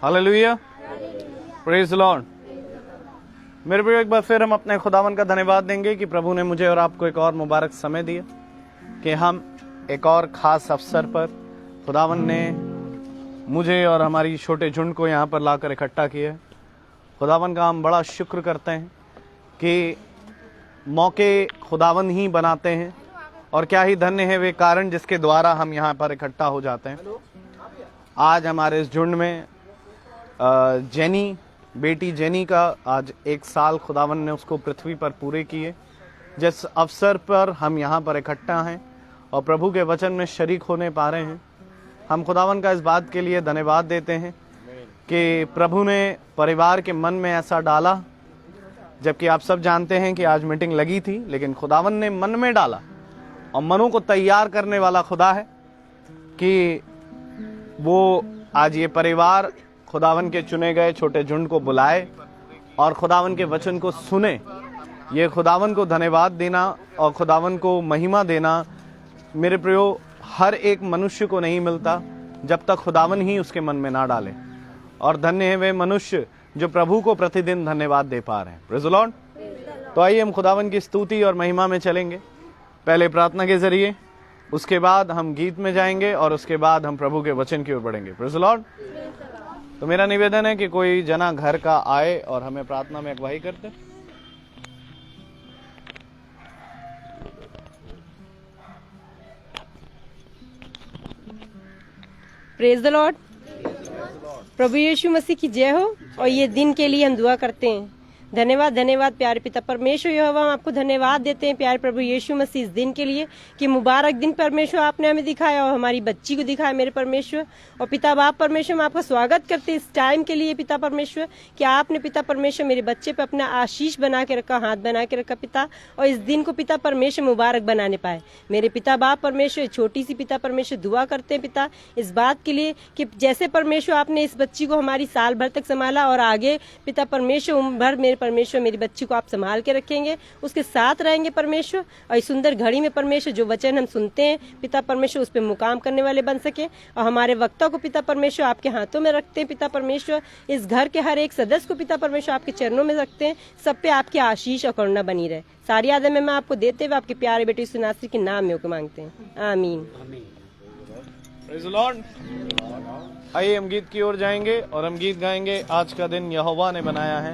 Hallelujah, praise Lord. मेरे प्रिय, एक बार फिर हम अपने खुदावन का धन्यवाद देंगे कि प्रभु ने मुझे और आपको एक और मुबारक समय दिया कि हम एक और खास अवसर पर खुदावन ने मुझे और हमारी छोटे झुंड को यहाँ पर लाकर इकट्ठा किया। खुदावन का हम बड़ा शुक्र करते हैं कि मौके खुदावन ही बनाते हैं और क्या ही धन्य है वे कारण जिसके द्वारा हम यहाँ पर इकट्ठा हो जाते हैं। आज हमारे इस झुंड में जेनी, बेटी जेनी का आज 1 साल खुदावन ने उसको पृथ्वी पर पूरे किए। जिस अवसर पर हम यहाँ पर इकट्ठा हैं और प्रभु के वचन में शरीक होने पा रहे हैं, हम खुदावन का इस बात के लिए धन्यवाद देते हैं कि प्रभु ने परिवार के मन में ऐसा डाला। जबकि आप सब जानते हैं कि आज मीटिंग लगी थी, लेकिन खुदावन ने मन में डाला और मनों को तैयार करने वाला खुदा है कि वो आज ये परिवार खुदावन के चुने गए छोटे झुंड को बुलाए और खुदावन के वचन को सुने। ये खुदावन को धन्यवाद देना और खुदावन को महिमा देना मेरे प्रियो हर एक मनुष्य को नहीं मिलता जब तक खुदावन ही उसके मन में ना डाले। और धन्य है वे मनुष्य जो प्रभु को प्रतिदिन धन्यवाद दे पा रहे हैं। Praise the Lord. तो आइए हम खुदावन की स्तुति और महिमा में चलेंगे, पहले प्रार्थना के जरिए, उसके बाद हम गीत में जाएंगे और उसके बाद हम प्रभु के वचन की ओर बढ़ेंगे। Praise the Lord. तो मेरा निवेदन है कि कोई जना घर का आए और हमें प्रार्थना में अगुवाई करते। Praise the Lord. प्रभु यीशु मसीह की जय हो। और ये दिन के लिए हम दुआ करते हैं। धन्यवाद धन्यवाद प्यारे पिता परमेश्वर यहोवा, हम आपको धन्यवाद देते हैं प्यारे प्रभु यीशु मसीह इस दिन के लिए कि मुबारक दिन परमेश्वर आपने हमें दिखाया और हमारी बच्ची को दिखाया मेरे परमेश्वर। और पिता बाप परमेश्वर, हम आपका स्वागत करते हैं इस टाइम के लिए पिता परमेश्वर कि आपने पिता परमेश्वर मेरे बच्चे पे अपना आशीष बना के रखा, हाथ बना के रखा पिता, और इस दिन को पिता परमेश्वर मुबारक बनाने पाए मेरे पिता बाप परमेश्वर। छोटी सी पिता परमेश्वर दुआ करते हैं पिता इस बात के लिए कि जैसे परमेश्वर आपने इस बच्ची को हमारी साल भर तक संभाला और आगे पिता परमेश्वर उम्र भर मेरे परमेश्वर मेरी बच्ची को आप संभाल के रखेंगे, उसके साथ रहेंगे परमेश्वर। और इस सुंदर घड़ी में परमेश्वर जो वचन हम सुनते हैं पिता परमेश्वर उस पर मुकाम करने वाले बन सके। और हमारे वक्ता को पिता परमेश्वर आपके हाथों में रखते हैं पिता परमेश्वर। इस घर के हर एक सदस्य को पिता परमेश्वर आपके चरणों में रखते हैं। सब पे आपकी आशीष और करुणा बनी रहे। सारी आदत में मैं आपको देते हुए आपके प्यारे बेटे यीशु नासरी के नाम में मांगते हैं, आमीन। Praise the Lord. आइए हम गीत की ओर जाएंगे और हम गीत गाएंगे, आज का दिन यहोवा ने बनाया है।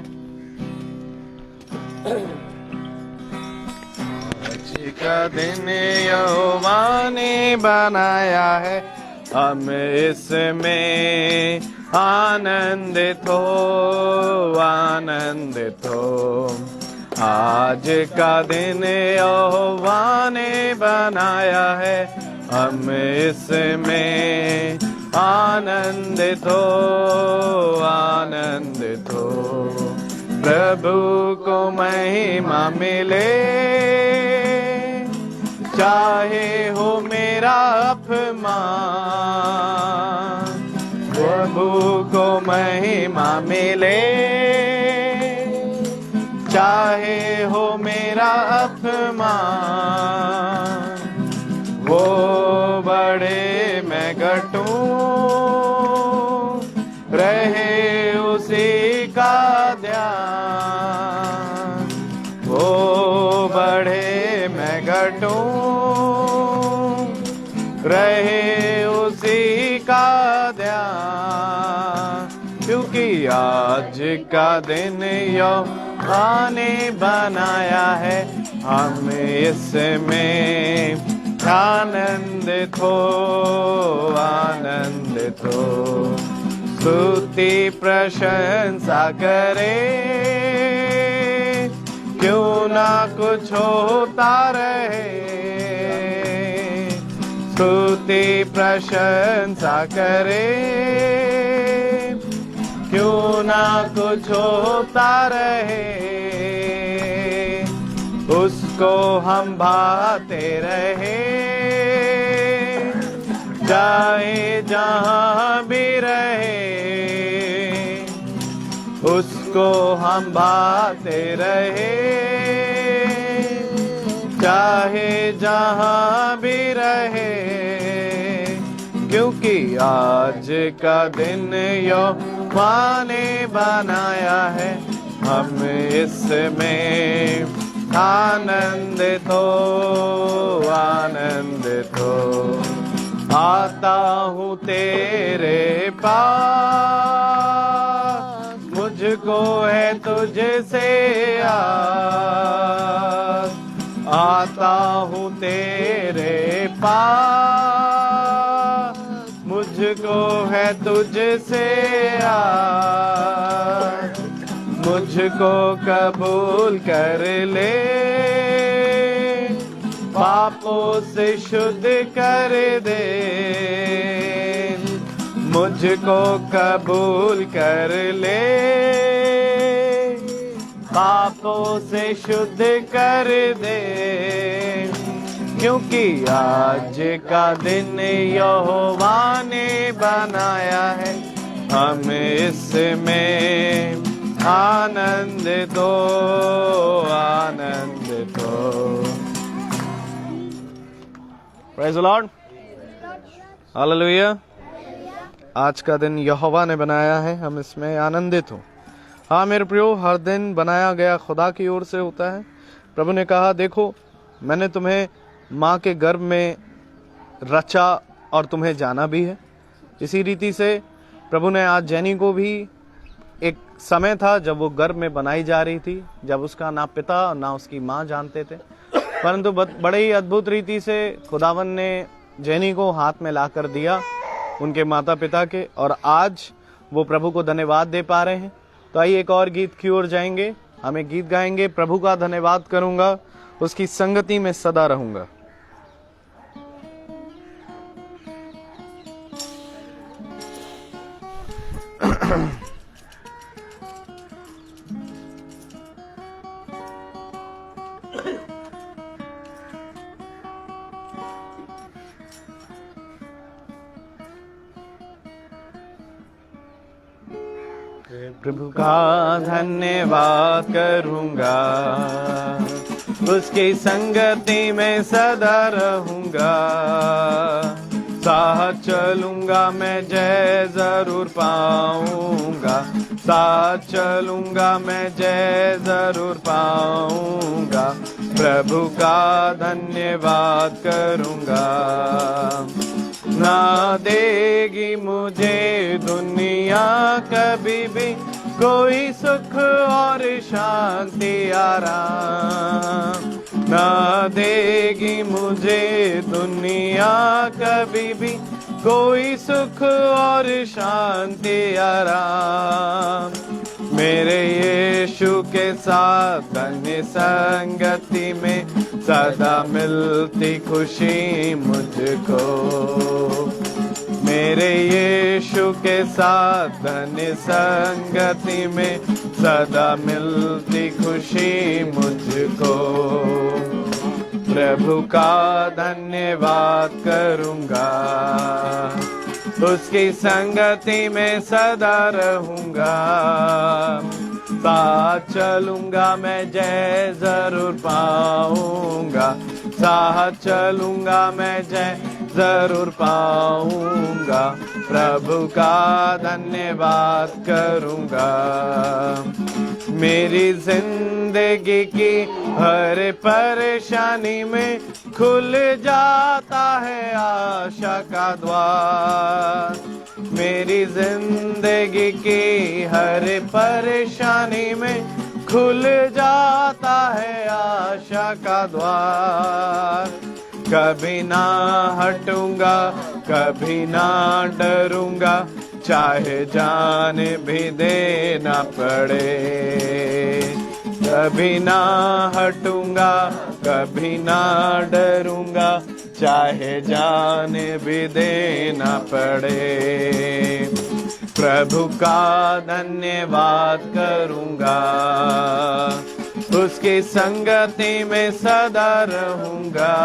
आज का दिन यहोवा ने बनाया है, हम इसमें आनंदित हो, आनंदित हो। आज का दिन यहोवा ने बनाया है, हम इसमें आनंदित हो, आनंदित हो। प्रभु को महिमा मिले, चाहे हो मेरा अपमान। प्रभु को महिमा मिले, चाहे हो मेरा अपमान। वो बड़े मैं घटूं, रहे उसी का ध्यान। वो बढ़े मैं घटूं, रहे उसी का ध्यान। क्योंकि आज का दिन यहोवा ने बनाया है, हम इसमें आनंदित हो, आनंदित हो। स्तुति प्रशंसा करे, क्यों ना कुछ होता रहे। स्तुति प्रशंसा करे, क्यों ना कुछ होता रहे। उसको हम भाते रहे, जाए जहाँ भी रहे। उसको हम भाते रहे, चाहे जहाँ भी रहे। क्योंकि आज का दिन यहोवा ने बनाया है, हम इसमें आनंदित हो। आता हूँ तेरे पास, मुझको है तुझसे आस। आता हूँ तेरे पास, मुझको है तुझसे आस। मुझको कबूल कर ले, पापों से शुद्ध कर दे। मुझको कबूल कर ले, पापों से शुद्ध कर दे। क्योंकि आज का दिन यहोवा ने बनाया है, हम इसमें आनंदित हो। Praise the Lord, hallelujah. आज का दिन यहोवा ने बनाया है, हम इसमें आनंदित हो। हाँ मेरे प्रियो, हर दिन बनाया गया खुदा की ओर से होता है। प्रभु ने कहा, देखो मैंने तुम्हें माँ के गर्भ में रचा और तुम्हें जाना भी है। इसी रीति से प्रभु ने आज जैनी को भी, एक समय था जब वो गर्भ में बनाई जा रही थी, जब उसका ना पिता ना उसकी माँ जानते थे, परंतु बड़े ही अद्भुत रीति से खुदावन ने जैनी को हाथ में ला कर दिया उनके माता पिता के, और आज वो प्रभु को धन्यवाद दे पा रहे हैं। तो आइए एक और गीत की ओर जाएंगे, हम एक गीत गाएंगे, प्रभु का धन्यवाद करूंगा, उसकी संगति में सदा रहूंगा। प्रभु का धन्यवाद करूंगा, उसकी संगति में सदा रहूंगा। साथ चलूंगा मैं जय जरूर पाऊंगा, साथ चलूंगा मैं जय जरूर पाऊंगा। प्रभु का धन्यवाद करूंगा। ना देगी मुझे दुनिया कभी भी कोई सुख और शांति आराम, ना देगी मुझे दुनिया कभी भी कोई सुख और शांति आराम। मेरे यीशु के साथ धन्य संगति में सदा मिलती खुशी मुझको। मेरे यीशु के साथ धन्य संगति में सदा मिलती खुशी मुझको। प्रभु का धन्यवाद करूंगा, उसकी संगति में सदा रहूंगा। साथ चलूंगा मैं जय जरूर पाऊंगा, साथ चलूंगा मैं जय जरूर पाऊंगा। प्रभु का धन्यवाद करूंगा। मेरी जिंदगी की हर परेशानी में खुल जाता है आशा का द्वार। मेरी जिंदगी की हर परेशानी में खुल जाता है आशा का द्वार। कभी ना हटूंगा, कभी ना डरूंगा, चाहे जान भी देना पड़े। कभी ना हटूंगा, कभी ना डरूंगा, चाहे जान भी देना पड़े। प्रभु का धन्यवाद करूंगा, उसकी संगति में सदा रहूंगा।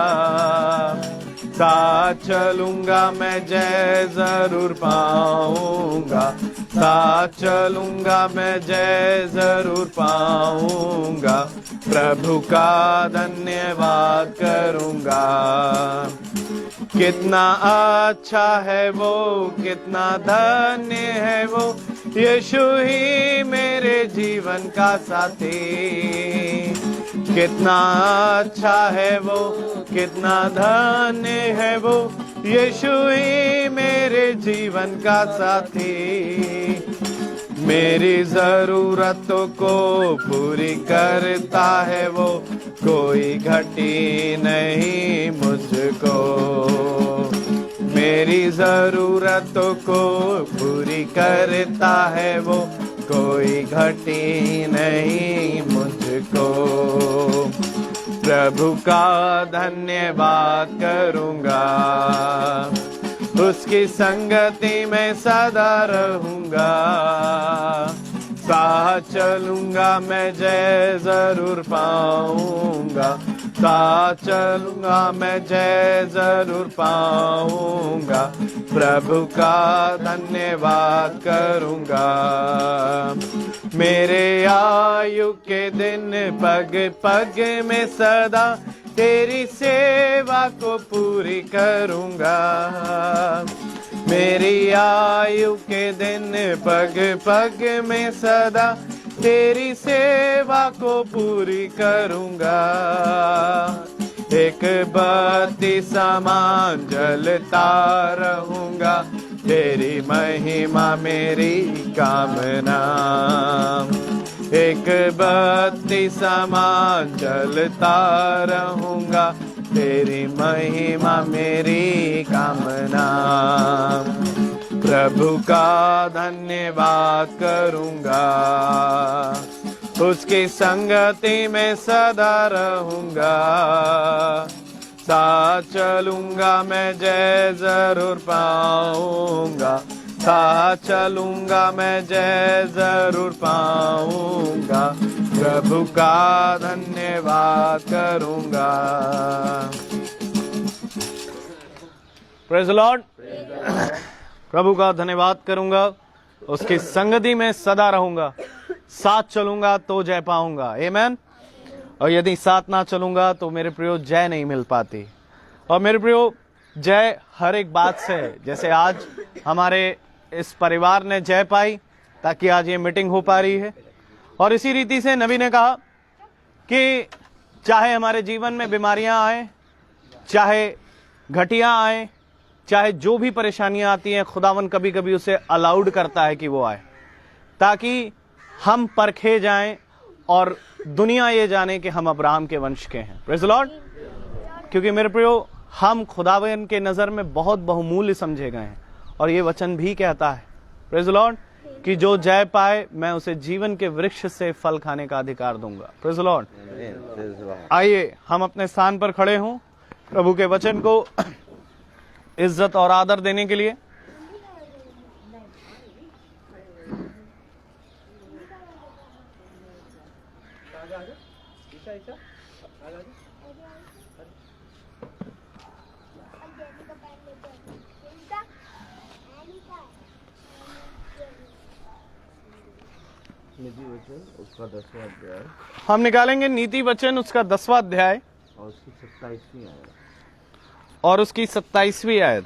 साथ चलूंगा मैं जय जरूर पाऊंगा, साथ चलूंगा मैं जय जरूर पाऊंगा। प्रभु का धन्यवाद करूंगा। कितना अच्छा है वो, कितना धन्य है वो, यीशु ही मेरे जीवन का साथी। कितना अच्छा है वो, कितना धन्य है वो, यीशु ही मेरे जीवन का साथी। मेरी जरूरतों को पूरी करता है वो, कोई घटी नहीं मुझको। मेरी जरूरतों को पूरी करता है वो, कोई घटी नहीं मुझको। प्रभु का धन्यवाद करूंगा, उसकी संगति में सदा रहूंगा। साथ चलूंगा मैं जय जरूर पाऊंगा, साथ चलूंगा मैं जय जरूर पाऊंगा। प्रभु का धन्यवाद करूंगा। मेरे आयु के दिन पग पग में सदा तेरी सेवा को पूरी करूंगा। मेरी आयु के दिन पग पग में सदा तेरी सेवा को पूरी करूंगा। एक बत्ती समान जलता रहूंगा, तेरी महिमा मेरी कामना। एक बत्ती समान जलता रहूंगा, तेरी महिमा मेरी कामना। प्रभु का धन्यवाद करूंगा, उसकी संगति में सदा रहूंगा। साथ चलूंगा मैं जय जरूर पाऊंगा, साथ चलूंगा मैं जय जरूर पाऊंगा। प्रभु का धन्यवाद करूंगा। Praise the Lord. प्रभु का धन्यवाद करूंगा, उसकी संगति में सदा रहूंगा। साथ चलूंगा तो जय पाऊंगा। आमीन। और यदि साथ ना चलूंगा तो मेरे प्रियो जय नहीं मिल पाती। और मेरे प्रियो जय हर एक बात से है। जैसे आज हमारे इस परिवार ने जय पाई ताकि आज ये मीटिंग हो पा रही है। और इसी रीति से नबी ने कहा कि चाहे हमारे जीवन में बीमारियां आए, चाहे घटियां आए, चाहे जो भी परेशानियां आती हैं, खुदावन कभी कभी उसे अलाउड करता है कि वो आए, ताकि हम परखे जाएं और दुनिया ये जाने कि हम अब्राहम के वंश के हैं। Praise the Lord. क्योंकि मेरे प्रियो हम खुदावन के नजर में बहुत बहुमूल्य समझे गए हैं। और ये वचन भी कहता है, प्रेज़ द लॉर्ड, कि जो जय पाए मैं उसे जीवन के वृक्ष से फल खाने का अधिकार दूंगा। Praise the Lord. आइए हम अपने स्थान पर खड़े हों प्रभु के वचन को इज्जत और आदर देने के लिए। नीति वचन उसका 10वां अध्याय हम निकालेंगे नीति वचन उसका 10वां अध्याय और उसकी 27वीं आयत। और उसकी 27वीं आयत।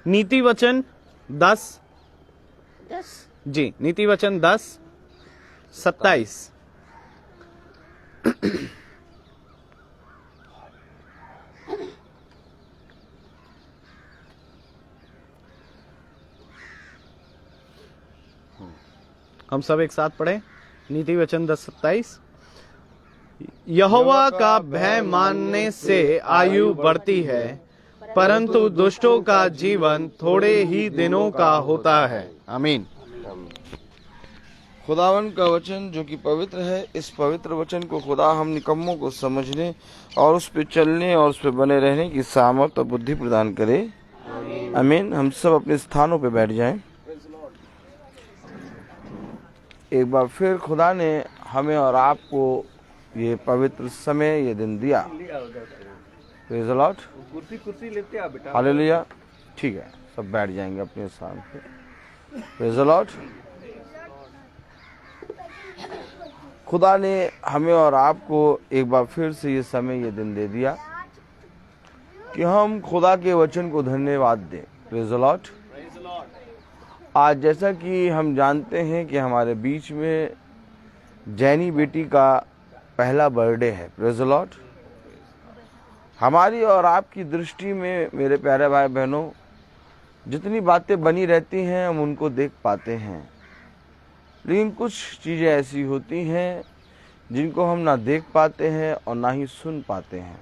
नीति वचन 10 जी, नीति वचन 10:27। हम सब एक साथ पढ़े नीति वचन 10:27। यहोवा का भय मानने से आयु बढ़ती है, परंतु दुष्टों का जीवन थोड़े ही दिनों का होता है। आमीन। खुदावन का वचन जो कि पवित्र है, इस पवित्र वचन को खुदा हम निकम्मों को समझने और उस पर चलने और उस पर बने रहने की सामर्थ और बुद्धि प्रदान करे। आमीन। हम सब अपने स्थानों पर बैठ जाएं। एक बार फिर खुदा ने हमें और आपको ये पवित्र समय, ये दिन दिया। Praise the Lord. कुर्सी लेते आ बेटा। हालेलुया। ठीक है, सब बैठ जाएंगे अपने स्थान पे। Praise the Lord. खुदा ने हमें और आपको एक बार फिर से ये समय, ये दिन दे दिया कि हम खुदा के वचन को धन्यवाद दें। Praise the Lord. आज जैसा कि हम जानते हैं कि हमारे बीच में जैनी बेटी का पहला बर्थडे है। Praise the Lord. हमारी और आपकी दृष्टि में मेरे प्यारे भाई बहनों, जितनी बातें बनी रहती हैं हम उनको देख पाते हैं, लेकिन कुछ चीज़ें ऐसी होती हैं जिनको हम ना देख पाते हैं और ना ही सुन पाते हैं।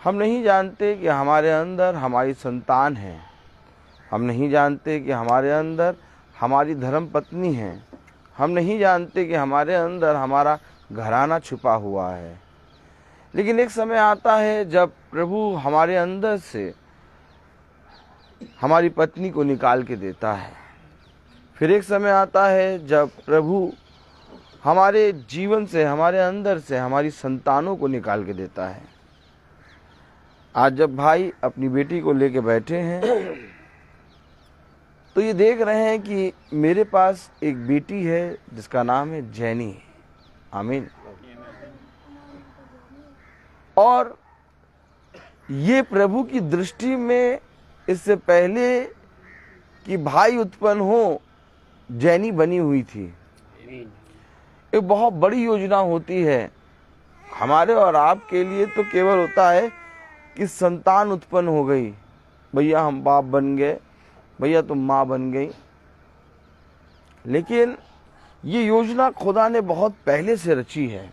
हम नहीं जानते कि हमारे अंदर हमारी संतान है, हम नहीं जानते कि हमारे अंदर हमारी धर्म पत्नी है, हम नहीं जानते कि हमारे अंदर हमारा घराना छुपा हुआ है। लेकिन एक समय आता है जब प्रभु हमारे अंदर से हमारी पत्नी को निकाल के देता है। फिर एक समय आता है जब प्रभु हमारे जीवन से, हमारे अंदर से हमारी संतानों को निकाल के देता है। आज जब भाई अपनी बेटी को लेके बैठे हैं तो ये देख रहे हैं कि मेरे पास एक बेटी है जिसका नाम है जैनी। आमीन। और ये प्रभु की दृष्टि में इससे पहले कि भाई उत्पन्न हो, जैनी बनी हुई थी। एक बहुत बड़ी योजना होती है हमारे और आपके लिए। तो केवल होता है कि संतान उत्पन्न हो गई, भैया हम बाप बन गए, भैया तुम माँ बन गई। लेकिन ये योजना खुदा ने बहुत पहले से रची है।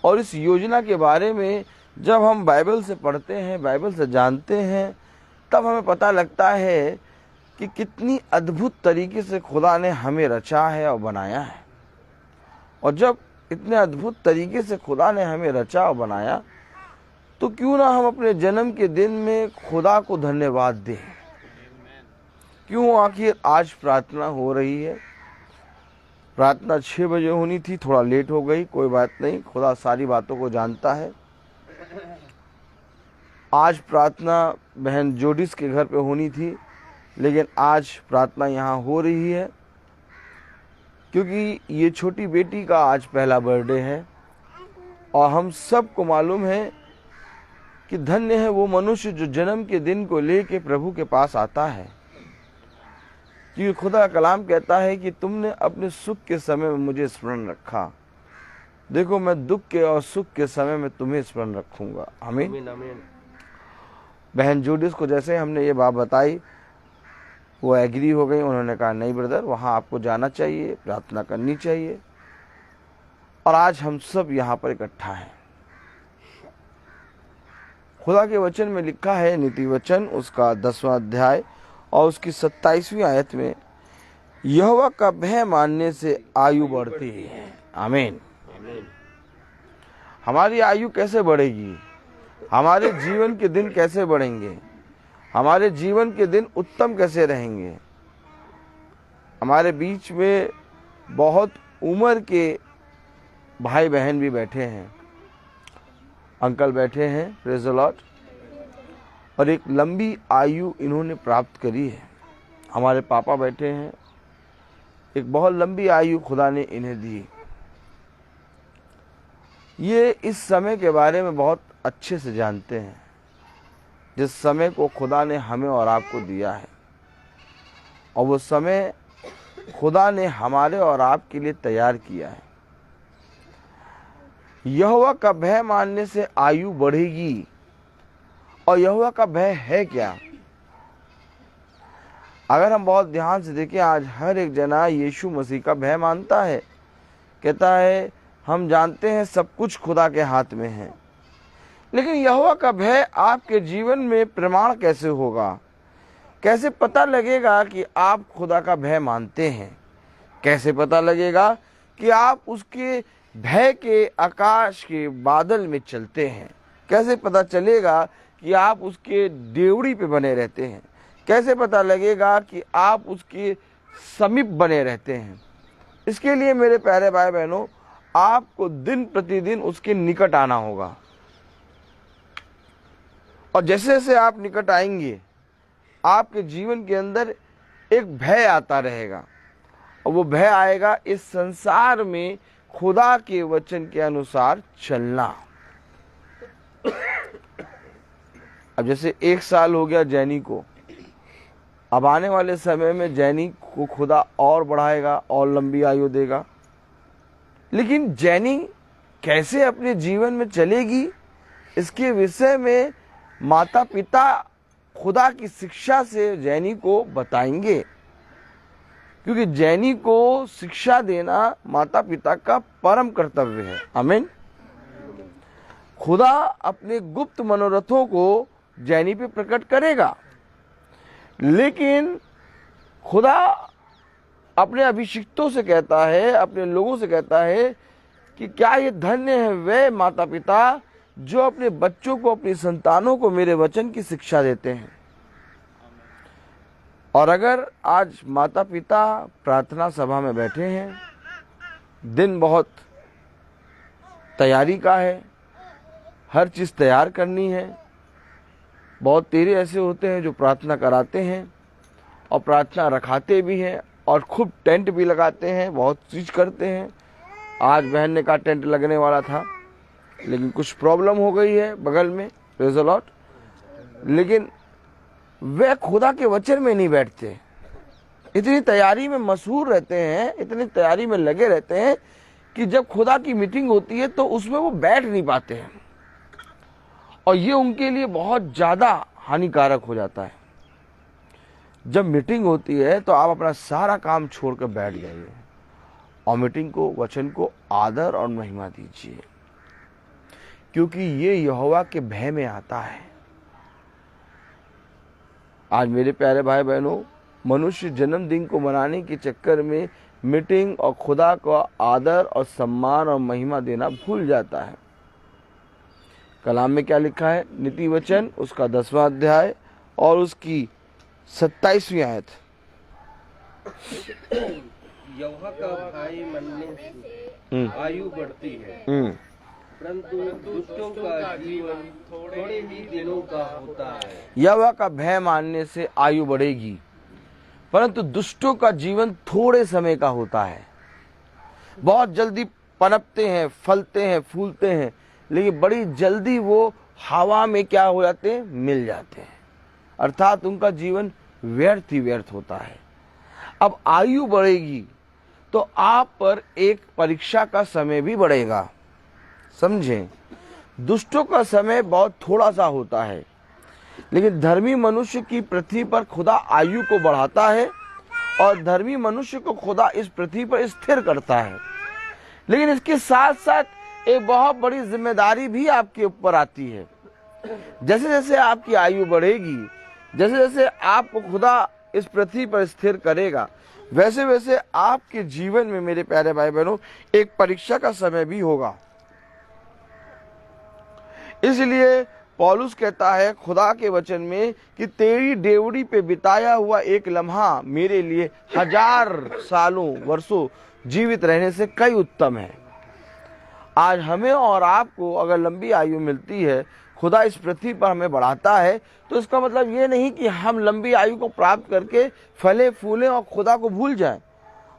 और इस योजना के बारे में जब हम बाइबल से पढ़ते हैं, बाइबल से जानते हैं, तब हमें पता लगता है कि कितनी अद्भुत तरीके से खुदा ने हमें रचा है और बनाया है। और जब इतने अद्भुत तरीके से खुदा ने हमें रचा और बनाया, तो क्यों ना हम अपने जन्म के दिन में खुदा को धन्यवाद दें। क्यों आखिर आज प्रार्थना हो रही है। प्रार्थना 6 बजे होनी थी, थोड़ा लेट हो गई, कोई बात नहीं, खुदा सारी बातों को जानता है। आज प्रार्थना बहन जोडिस के घर पे होनी थी, लेकिन आज प्रार्थना यहाँ हो रही है क्योंकि ये छोटी बेटी का आज पहला बर्थडे है। और हम सबको मालूम है कि धन्य है वो मनुष्य जो जन्म के दिन को लेके प्रभु के पास आता है। क्योंकि खुदा का कलाम कहता है कि तुमने अपने सुख के समय में मुझे स्मरण रखा, देखो मैं दुख के और सुख के समय में तुम्हें स्मरण रखूंगा। आमीन। बहन जोडिस को जैसे हमने ये बात बताई, वो एग्री हो गई। उन्होंने कहा नहीं ब्रदर, वहाँ आपको जाना चाहिए, प्रार्थना करनी चाहिए। और आज हम सब यहाँ पर इकट्ठा हैं। खुदा के वचन में लिखा है, नीति वचन उसका 10वां अध्याय और उसकी 27वीं आयत में, यहोवा का भय मानने से आयु बढ़ती है। आमीन। हमारी आयु कैसे बढ़ेगी? हमारे जीवन के दिन कैसे बढ़ेंगे? हमारे जीवन के दिन उत्तम कैसे रहेंगे? हमारे बीच में बहुत उम्र के भाई बहन भी बैठे हैं, अंकल बैठे हैं, प्रेज़ द लॉर्ड। और एक लंबी आयु इन्होंने प्राप्त करी है। हमारे पापा बैठे हैं, एक बहुत लंबी आयु खुदा ने इन्हें दी। ये इस समय के बारे में बहुत अच्छे से जानते हैं, जिस समय को खुदा ने हमें और आपको दिया है। और वो समय खुदा ने हमारे और आपके लिए तैयार किया है। यहोवा का भय मानने से आयु बढ़ेगी। और यहोवा का भय है क्या? अगर हम बहुत ध्यान से देखें, आज हर एक जना यीशु मसीह का भय मानता है। कहता है हम जानते हैं सब कुछ खुदा के हाथ में है। लेकिन यहोवा का भय आपके जीवन में प्रमाण कैसे होगा? कैसे पता लगेगा कि आप खुदा का भय मानते हैं? कैसे पता लगेगा कि आप उसके भय के आकाश के बादल में चलते हैं? कैसे पता चलेगा कि आप उसके डेवड़ी पे बने रहते हैं? कैसे पता लगेगा कि आप उसके समीप बने रहते हैं? इसके लिए मेरे प्यारे भाई बहनों, आपको दिन प्रतिदिन उसके निकट आना होगा। और जैसे जैसे आप निकट आएंगे, आपके जीवन के अंदर एक भय आता रहेगा। और वो भय आएगा इस संसार में खुदा के वचन के अनुसार चलना। अब जैसे 1 साल हो गया जैनी को, अब आने वाले समय में जैनी को खुदा और बढ़ाएगा और लंबी आयु देगा। लेकिन जैनी कैसे अपने जीवन में चलेगी, इसके विषय में माता पिता खुदा की शिक्षा से जैनी को बताएंगे, क्योंकि जैनी को शिक्षा देना माता पिता का परम कर्तव्य है। आमीन। खुदा अपने गुप्त मनोरथों को जैनी पे प्रकट करेगा, लेकिन खुदा अपने अभिषिक्तों से कहता है, अपने लोगों से कहता है कि क्या ये धन्य है वे माता पिता जो अपने बच्चों को, अपनी संतानों को मेरे वचन की शिक्षा देते हैं। और अगर आज माता पिता प्रार्थना सभा में बैठे हैं, दिन बहुत तैयारी का है, हर चीज़ तैयार करनी है। बहुत तेरे ऐसे होते हैं जो प्रार्थना कराते हैं और प्रार्थना रखाते भी हैं और खूब टेंट भी लगाते हैं, बहुत चीज़ करते हैं। आज बहन ने कहा टेंट लगने वाला था, लेकिन कुछ प्रॉब्लम हो गई है बगल में, प्रेज़ द लॉर्ड। लेकिन वे खुदा के वचन में नहीं बैठते, इतनी तैयारी में मशहूर रहते हैं, इतनी तैयारी में लगे रहते हैं कि जब खुदा की मीटिंग होती है तो उसमें वो बैठ नहीं पाते हैं, और ये उनके लिए बहुत ज़्यादा हानिकारक हो जाता है। जब मीटिंग होती है तो आप अपना सारा काम छोड़कर बैठ जाइए और मीटिंग को, वचन को आदर और महिमा दीजिए, क्योंकि ये यहोवा के भय में आता है। आज मेरे प्यारे भाई बहनों, मनुष्य जन्मदिन को मनाने के चक्कर में मीटिंग और खुदा को आदर और सम्मान और महिमा देना भूल जाता है। कलाम में क्या लिखा है? नीति वचन उसका 10वां अध्याय और उसकी 27वीं आयत। यहोवा का भय मानने से आयु बढ़ती है, परंतु दुष्टों का जीवन थोड़े ही दिनों का होता है। यहोवा का भय मानने से आयु बढ़ेगी, परंतु दुष्टों का जीवन थोड़े समय का होता है। बहुत जल्दी पनपते हैं, फलते हैं, फूलते हैं, लेकिन बड़ी जल्दी वो हवा में क्या हो जाते हैं? मिल जाते हैं। अर्थात उनका जीवन व्यर्थ ही व्यर्थ होता है। अब आयु बढ़ेगी तो आप पर एक परीक्षा का समय भी बढ़ेगा। समझें, दुष्टों का समय बहुत थोड़ा सा होता है, लेकिन धर्मी मनुष्य की पृथ्वी पर खुदा आयु को बढ़ाता है और धर्मी मनुष्य को खुदा इस पृथ्वी पर स्थिर करता है। लेकिन इसके साथ साथ एक बहुत बड़ी जिम्मेदारी भी आपके ऊपर आती है। जैसे जैसे आपकी आयु बढ़ेगी, जैसे जैसे आपको खुदा इस पृथ्वी पर स्थिर करेगा, वैसे वैसे आपके जीवन में मेरे प्यारे भाई बहनों एक परीक्षा का समय भी होगा। इसलिए पौलुस कहता है खुदा के वचन में कि तेरी डेवड़ी पे बिताया हुआ एक लम्हा मेरे लिए 1000 सालों वर्षों जीवित रहने से कई उत्तम है। आज हमें और आपको अगर लंबी आयु मिलती है, खुदा इस पृथ्वी पर हमें बढ़ाता है, तो इसका मतलब ये नहीं कि हम लंबी आयु को प्राप्त करके फले फूलें और खुदा को भूल जाएं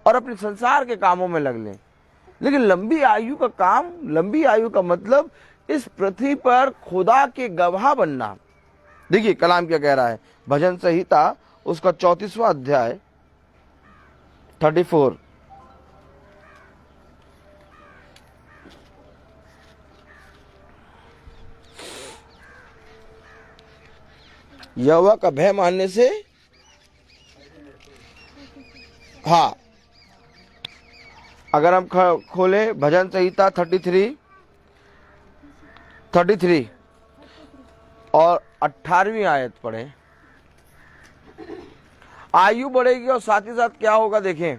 और अपने संसार के कामों में लग लें। लेकिन लंबी आयु का काम, लंबी आयु का मतलब इस पृथ्वी पर खुदा के गवाह बनना। देखिए कलाम क्या कह रहा है, भजन संहिता उसका 34वां अध्याय 34। यहोवा का भय मानने से, हाँ, अगर हम खोलें भजन संहिता 33 और 18वीं आयत पढ़ें। आयु बढ़ेगी और साथ ही साथ क्या होगा देखें।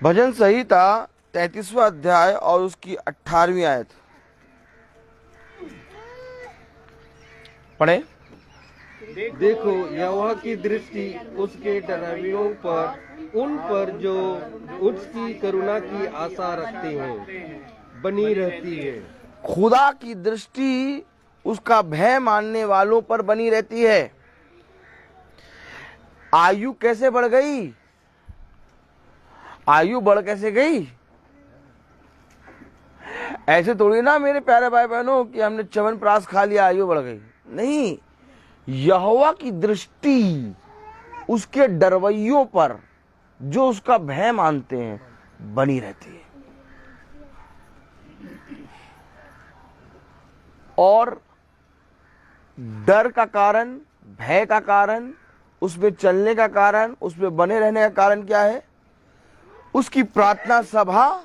भजन संहिता 33वां अध्याय और उसकी 18वीं आयत पढ़े। देखो यहोवा की दृष्टि उसके डरावियों पर, उन पर जो उसकी करुणा की आशा रखते हैं, बनी रहती है। खुदा की दृष्टि उसका भय मानने वालों पर बनी रहती है। आयु कैसे बढ़ गई? आयु बढ़ कैसे गई? ऐसे थोड़ी ना मेरे प्यारे भाई बहनों कि हमने च्यवनप्राश खा लिया आयु बढ़ गई। नहीं, यहोवा की दृष्टि उसके डरवैयों पर, जो उसका भय मानते हैं, बनी रहती है। और डर का कारण, भय का कारण, उसमें चलने का कारण, उसमें बने रहने का कारण क्या है? उसकी प्रार्थना सभा,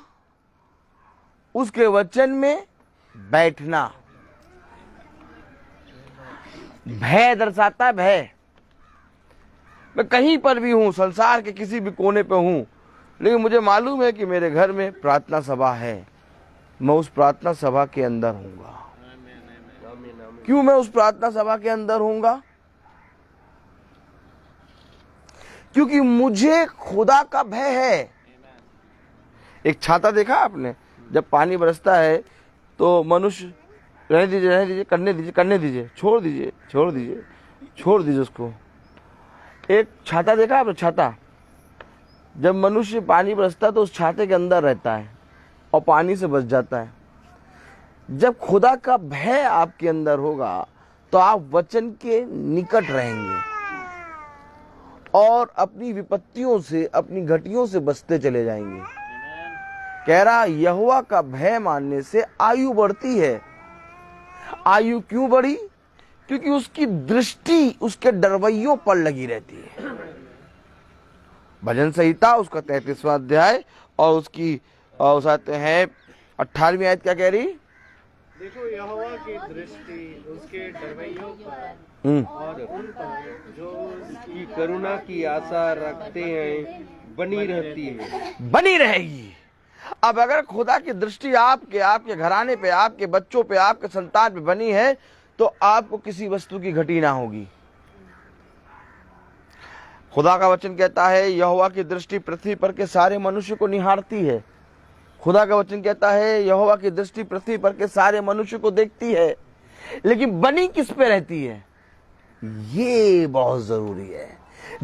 उसके वचन में बैठना। भय दर्शाता है, भय। मैं कहीं पर भी हूं, संसार के किसी भी कोने पे हूं, लेकिन मुझे मालूम है कि मेरे घर में प्रार्थना सभा है, मैं उस प्रार्थना सभा के अंदर हूंगा। क्यों मैं उस प्रार्थना सभा के अंदर हूंगा? क्योंकि मुझे खुदा का भय है। एक छाता देखा आपने? जब पानी बरसता है तो मनुष्य रहने दीजिए, रहने दीजिए, करने दीजिए, करने दीजिए, छोड़ दीजिए, छोड़ दीजिए, छोड़ दीजिए उसको। एक छाता देखा आपने? छाता, जब मनुष्य पानी बरसता है तो उस छाते के अंदर रहता है और पानी से बच जाता है। जब खुदा का भय आपके अंदर होगा तो आप वचन के निकट रहेंगे और अपनी विपत्तियों से, अपनी घटियों से बचते चले जाएंगे। कह रहा, यहोवा का भय मानने से आयु बढ़ती है। आयु क्यों बढ़ी? क्योंकि उसकी दृष्टि उसके डरवैयों पर लगी रहती है। भजन संहिता उसका 33वां अध्याय और उसकी उसाते हैं 18वीं आयत क्या कह रही? देखो, यहोवा की दृष्टि उसके डरवैयों पर और उन पर जो उसकी करुणा की आशा रखते हैं बनी रहती है, बनी रहेगी। अब अगर खुदा की दृष्टि आपके घराने पे, आपके बच्चों पे, आपके संतान पे बनी है तो आपको किसी वस्तु की घटी ना होगी। खुदा का वचन कहता है यहोवा की दृष्टि पृथ्वी पर के सारे मनुष्य को निहारती है। खुदा का वचन कहता है यहोवा की दृष्टि पृथ्वी पर के सारे मनुष्य को देखती है, लेकिन बनी किस पे रहती है? ये बहुत जरूरी है।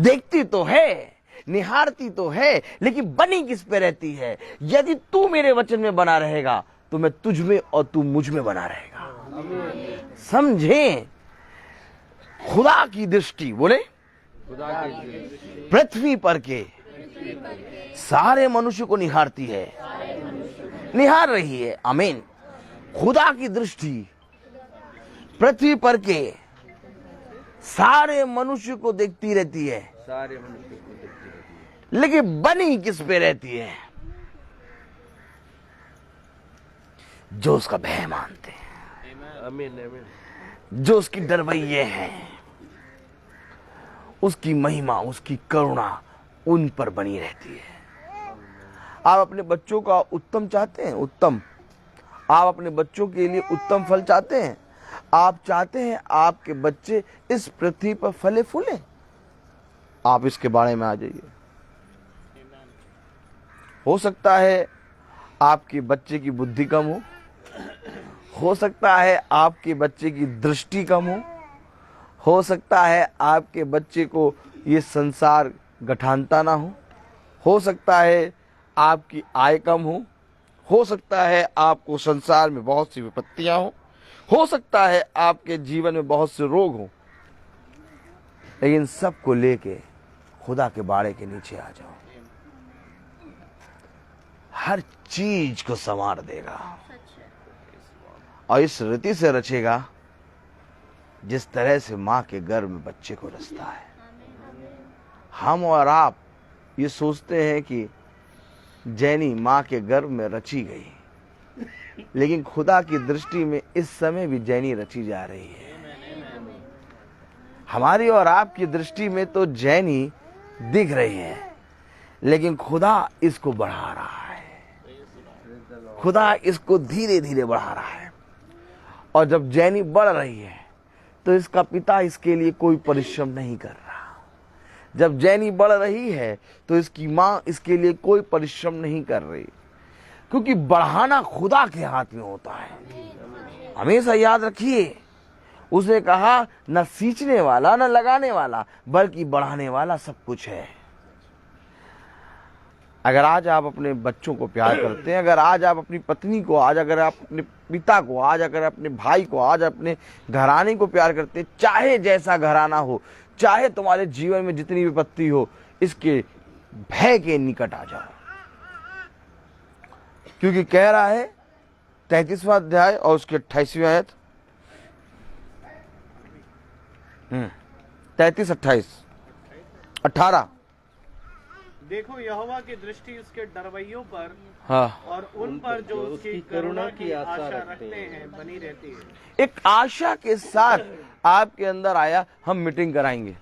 देखती तो है, निहारती तो है, लेकिन बनी किस पे रहती है? यदि तू मेरे वचन में बना रहेगा तो मैं तुझ में और तू मुझ में बना रहेगा। समझे? खुदा की दृष्टि, बोले, पृथ्वी पर के सारे मनुष्य को निहारती है, निहार रही है। आमीन। खुदा की दृष्टि पृथ्वी पर के सारे मनुष्य को देखती रहती है, सारे मनुष्य को देखती रहती है, लेकिन बनी किस पे रहती है? जो उसका भय मानते हैं, आमीन, आमीन, जो उसकी डरवैये हैं, उसकी महिमा, उसकी करुणा उन पर बनी रहती है। आप अपने बच्चों का उत्तम चाहते हैं? उत्तम। आप अपने बच्चों के लिए उत्तम फल चाहते हैं? आप चाहते हैं आपके बच्चे इस पृथ्वी पर फले फूले? आप इसके बारे में आ जाइए। हो सकता है आपके बच्चे की बुद्धि कम हो सकता है आपके बच्चे की दृष्टि कम हो सकता है आपके बच्चे को ये संसार गठानता ना हो सकता है आपकी आय कम हो सकता है आपको संसार में बहुत सी विपत्तियां हो सकता है आपके जीवन में बहुत से रोग हो, लेकिन सबको लेके खुदा के बाड़े के नीचे आ जाओ, हर चीज को संवार देगा और इस रीति से रचेगा जिस तरह से माँ के गर्भ में बच्चे को रचता है। हम और आप ये सोचते हैं कि जैनी माँ के गर्भ में रची गई, लेकिन खुदा की दृष्टि में इस समय भी जैनी रची जा रही है। हमारी और आपकी दृष्टि में तो जैनी दिख रही है, लेकिन खुदा इसको बढ़ा रहा है। खुदा इसको धीरे धीरे बढ़ा रहा है, और जब जैनी बढ़ रही है तो इसका पिता इसके लिए कोई परिश्रम नहीं कर रहा। जब जैनी बढ़ रही है तो इसकी माँ इसके लिए कोई परिश्रम नहीं कर रही, क्योंकि बढ़ाना खुदा के हाथ में होता है। हमेशा याद रखिए, उसने कहा न सींचने वाला न लगाने वाला बल्कि बढ़ाने वाला सब कुछ है। अगर आज आप अपने बच्चों को प्यार करते हैं, अगर आज आप अपनी पत्नी को, आज अगर आप अपने पिता को, आज अगर अपने भाई को, आज अपने घराने को प्यार करते हैं, चाहे जैसा घराना हो, चाहे तुम्हारे जीवन में जितनी विपत्ति हो, इसके भय के निकट आ जाओ। क्योंकि कह रहा है 33वां अध्याय और उसके 28वीं आयत, 33, 28, 18। देखो यहोवा की दृष्टि उसके डरवैयों पर हाँ, और उन पर जो उसकी करुणा की आशा रखते हैं बनी रहती है। एक आशा के साथ आपके अंदर आया, हम मीटिंग कराएंगे।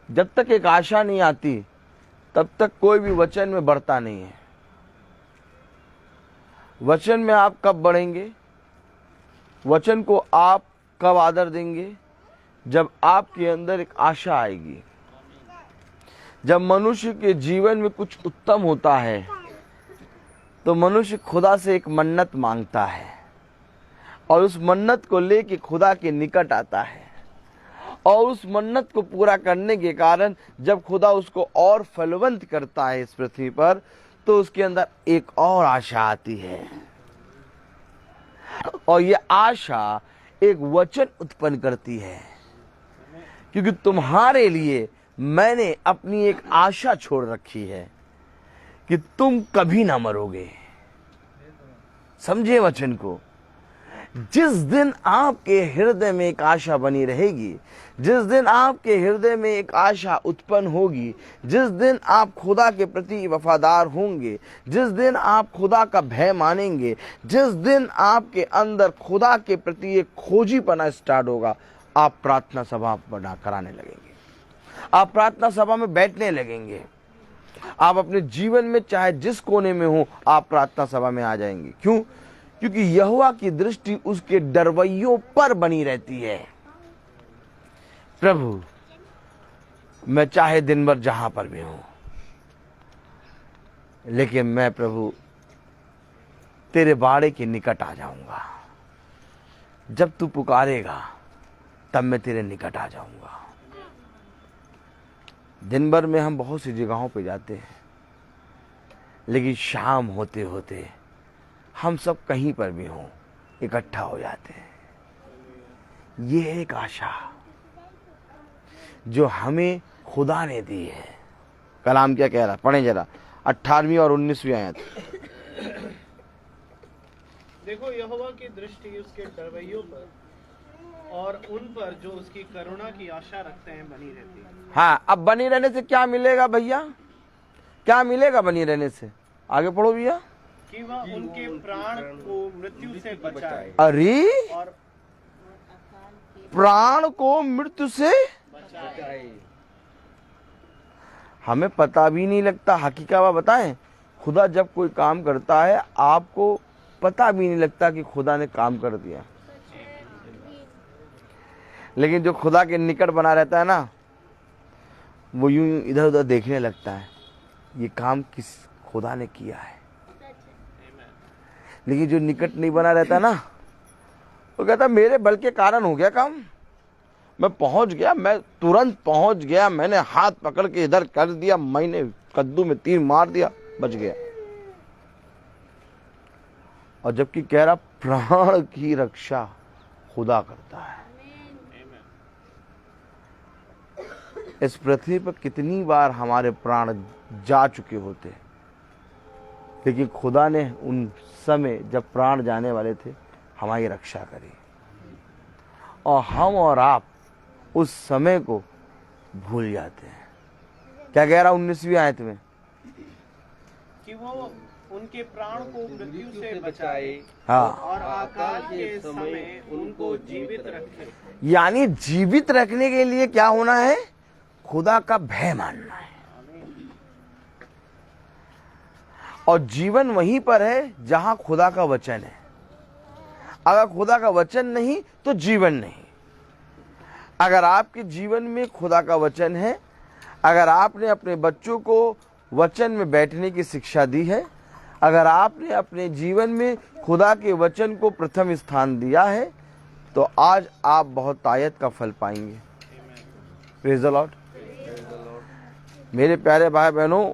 जब तक एक आशा नहीं आती तब तक कोई भी वचन में बढ़ता नहीं है। वचन में आप कब बढ़ेंगे, वचन को आप कब आदर देंगे, जब आपके अंदर एक आशा आएगी। जब मनुष्य के जीवन में कुछ उत्तम होता है तो मनुष्य खुदा से एक मन्नत मांगता है और उस मन्नत को लेके खुदा के निकट आता है, और उस मन्नत को पूरा करने के कारण जब खुदा उसको और फलवंत करता है इस पृथ्वी पर, तो उसके अंदर एक और आशा आती है, और ये आशा एक वचन उत्पन्न करती है। क्योंकि तुम्हारे लिए मैंने अपनी एक आशा छोड़ रखी है कि तुम कभी ना मरोगे। समझे वचन को? जिस दिन आपके हृदय में एक आशा बनी रहेगी, जिस दिन आपके हृदय में एक आशा उत्पन्न होगी, जिस दिन आप खुदा के प्रति वफादार होंगे, जिस दिन आप खुदा का भय मानेंगे, जिस दिन आपके अंदर खुदा के प्रति एक खोजीपना स्टार्ट होगा, आप प्रार्थना सभा बना कराने लगेंगे, आप प्रार्थना सभा में बैठने लगेंगे, आप अपने जीवन में चाहे जिस कोने में हो आप प्रार्थना सभा में आ जाएंगे। क्यों? क्योंकि यहोवा की दृष्टि उसके डरवैयों पर बनी रहती है। प्रभु, मैं चाहे दिन भर जहां पर भी हूं, लेकिन मैं प्रभु तेरे बाड़े के निकट आ जाऊंगा। जब तू पुकारेगा तब मैं तेरे निकट आ जाऊंगा। दिन भर में हम बहुत सी जगहों पे जाते हैं, लेकिन शाम होते होते हम सब कहीं पर भी हों इकट्ठा हो जाते हैं। ये एक आशा जो हमें खुदा ने दी है। कलाम क्या कह रहा, पढ़ें जरा 18वीं और 19वीं आयत। देखो यहोवा की दृष्टि उसके डरवैयों पर और उन पर जो उसकी करुणा की आशा रखते हैं बनी रहती है। हाँ, अब बनी रहने से क्या मिलेगा भैया? क्या मिलेगा बनी रहने से? आगे पढ़ो भैया। कि वह उनके प्राण को मृत्यु से बचाए। अरे, और प्राण को मृत्यु से बचाए। हमें पता भी नहीं लगता। हकीकत बात बताएं, खुदा जब कोई काम करता है आपको पता भी नहीं लगता कि खुदा ने काम कर दिया। लेकिन जो खुदा के निकट बना रहता है ना, वो यूं इधर उधर देखने लगता है, ये काम किस खुदा ने किया है। लेकिन जो निकट नहीं बना रहता ना, वो कहता मेरे बल के कारण हो गया काम, मैं पहुंच गया, मैं तुरंत पहुंच गया, मैंने हाथ पकड़ के इधर कर दिया, मैंने कद्दू में तीर मार दिया, बच गया। और जबकि कह रहा प्राण की रक्षा खुदा करता है। इस पृथ्वी पर कितनी बार हमारे प्राण जा चुके होते, लेकिन खुदा ने उन समय जब प्राण जाने वाले थे हमारी रक्षा करी, और हम और आप उस समय को भूल जाते हैं। क्या कह रहा 19वीं आयत में? कि वो उनके प्राण को मृत्यु से बचाए। हाँ, और आकाल के समय उनको जीवित रखे। यानी जीवित रखने के लिए क्या होना है? खुदा का भय मानना है। और जीवन वहीं पर है जहां खुदा का वचन है। अगर खुदा का वचन नहीं तो जीवन नहीं। अगर आपके जीवन में खुदा का वचन है, अगर आपने अपने बच्चों को वचन में बैठने की शिक्षा दी है, अगर आपने अपने जीवन में खुदा के वचन को प्रथम स्थान दिया है तो आज आप बहुत आयत का फल पाएंगे। Praise the Lord. मेरे प्यारे भाई बहनों,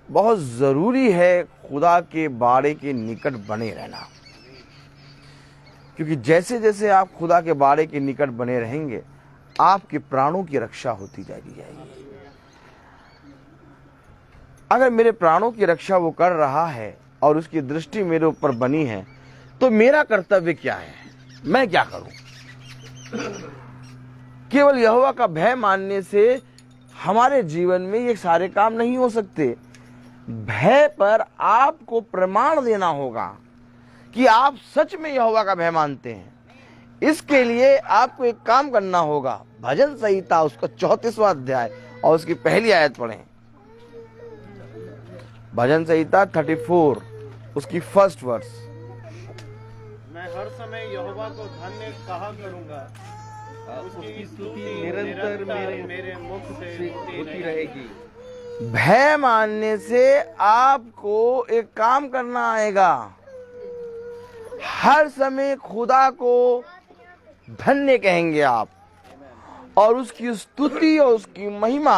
बहुत ज़रूरी है खुदा के बाड़े के निकट बने रहना, क्योंकि जैसे जैसे आप खुदा के बाड़े के निकट बने रहेंगे आपके प्राणों की रक्षा होती जाएगी। अगर मेरे प्राणों की रक्षा वो कर रहा है और उसकी दृष्टि मेरे ऊपर बनी है तो मेरा कर्तव्य क्या है, मैं क्या करूं? केवल यहोवा का भय मानने से हमारे जीवन में ये सारे काम नहीं हो सकते। भय पर आपको प्रमाण देना होगा कि आप सच में यहोवा का भय मानते हैं। इसके लिए आपको एक काम करना होगा, भजन संहिता उसका 34वां अध्याय और उसकी पहली आयत पढ़ें। भजन संहिता 34 उसकी फर्स्ट वर्स। मैं हर समय यहोवा को धन्य कहा करूंगा, उसकी स्तुति निरंतर मेरे मुख से होती रहेगी। भय मानने से आपको एक काम करना आएगा, हर समय खुदा को धन्य कहेंगे आप, और उसकी स्तुति और उसकी महिमा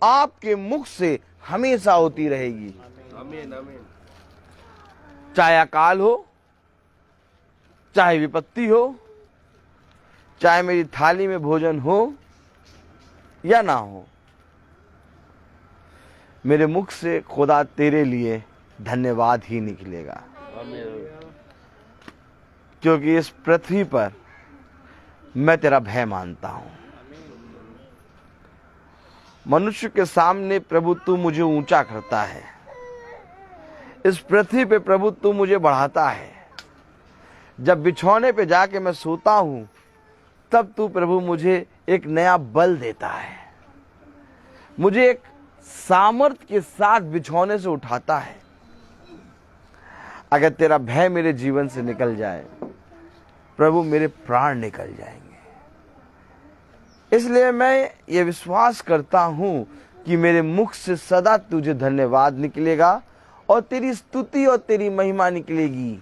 आपके मुख से हमेशा होती रहेगी। आमीन आमीन। चाहे अकाल हो, चाहे विपत्ति हो, चाहे मेरी थाली में भोजन हो या ना हो, मेरे मुख से खुदा तेरे लिए धन्यवाद ही निकलेगा। क्योंकि इस पृथ्वी पर मैं तेरा भय मानता हूं। मनुष्य के सामने प्रभु तू मुझे ऊंचा करता है, इस पृथ्वी पे प्रभु तू मुझे बढ़ाता है। जब बिछौने पे जाके मैं सोता हूं तब तू प्रभु मुझे एक नया बल देता है, मुझे एक सामर्थ के साथ बिछौने से उठाता है। अगर तेरा भय मेरे जीवन से निकल जाए प्रभु, मेरे प्राण निकल जाएंगे। इसलिए मैं ये विश्वास करता हूं कि मेरे मुख से सदा तुझे धन्यवाद निकलेगा और तेरी स्तुति और तेरी महिमा निकलेगी।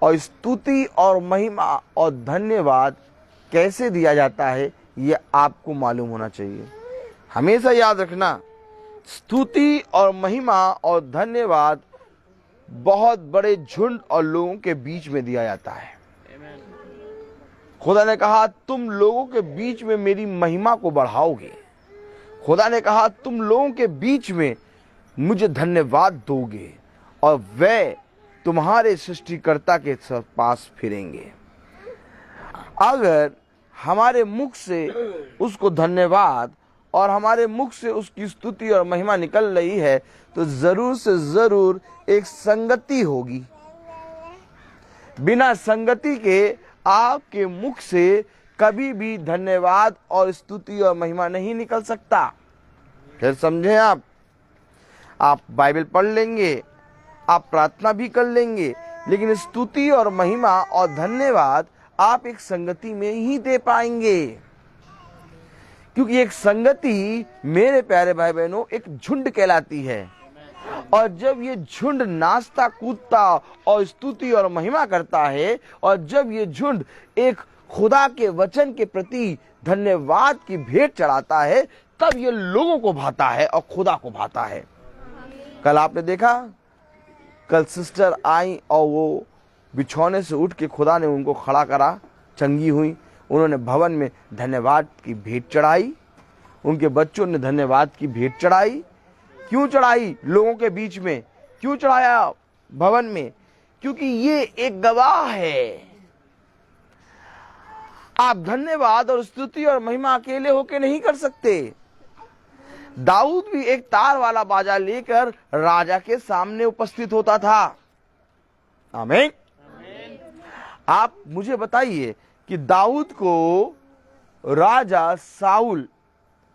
और स्तुति और महिमा और धन्यवाद कैसे दिया जाता है ये आपको मालूम होना चाहिए। हमेशा याद रखना, स्तुति और महिमा और धन्यवाद बहुत बड़े झुंड और लोगों के बीच में दिया जाता है। खुदा ने कहा तुम लोगों के बीच में मेरी महिमा को बढ़ाओगे। खुदा ने कहा तुम लोगों के बीच में मुझे धन्यवाद दोगे और वे तुम्हारे सृष्टिकर्ता के पास फिरेंगे। अगर हमारे मुख से उसको धन्यवाद और हमारे मुख से उसकी स्तुति और महिमा निकल रही है तो जरूर से जरूर एक संगति होगी। बिना संगति के आपके मुख से कभी भी धन्यवाद और स्तुति और महिमा नहीं निकल सकता। फिर समझें, आप बाइबल पढ़ लेंगे, आप प्रार्थना भी कर लेंगे, लेकिन स्तुति और महिमा और धन्यवाद आप एक संगति में ही दे पाएंगे। क्योंकि एक संगति मेरे प्यारे भाई बहनों एक झुंड कहलाती है, और जब ये झुंड नाचता कूदता और स्तुति और महिमा करता है, और जब ये झुंड एक खुदा के वचन के प्रति धन्यवाद की भेंट चढ़ाता है, तब ये लोगों को भाता है और खुदा को भाता है। कल आपने देखा, कल सिस्टर आई और वो बिछौने से उठ के खुदा ने उनको खड़ा करा, चंगी हुई, उन्होंने भवन में धन्यवाद की भेंट चढ़ाई, उनके बच्चों ने धन्यवाद की भेंट चढ़ाई। क्यों चढ़ाई? लोगों के बीच में। क्यों चढ़ाया भवन में? क्योंकि ये एक गवाह है। आप धन्यवाद और स्तुति और महिमा अकेले होके नहीं कर सकते। दाऊद भी एक तार वाला बाजा लेकर राजा के सामने उपस्थित होता था। आमीन। आप मुझे बताइए कि दाऊद को राजा साउल,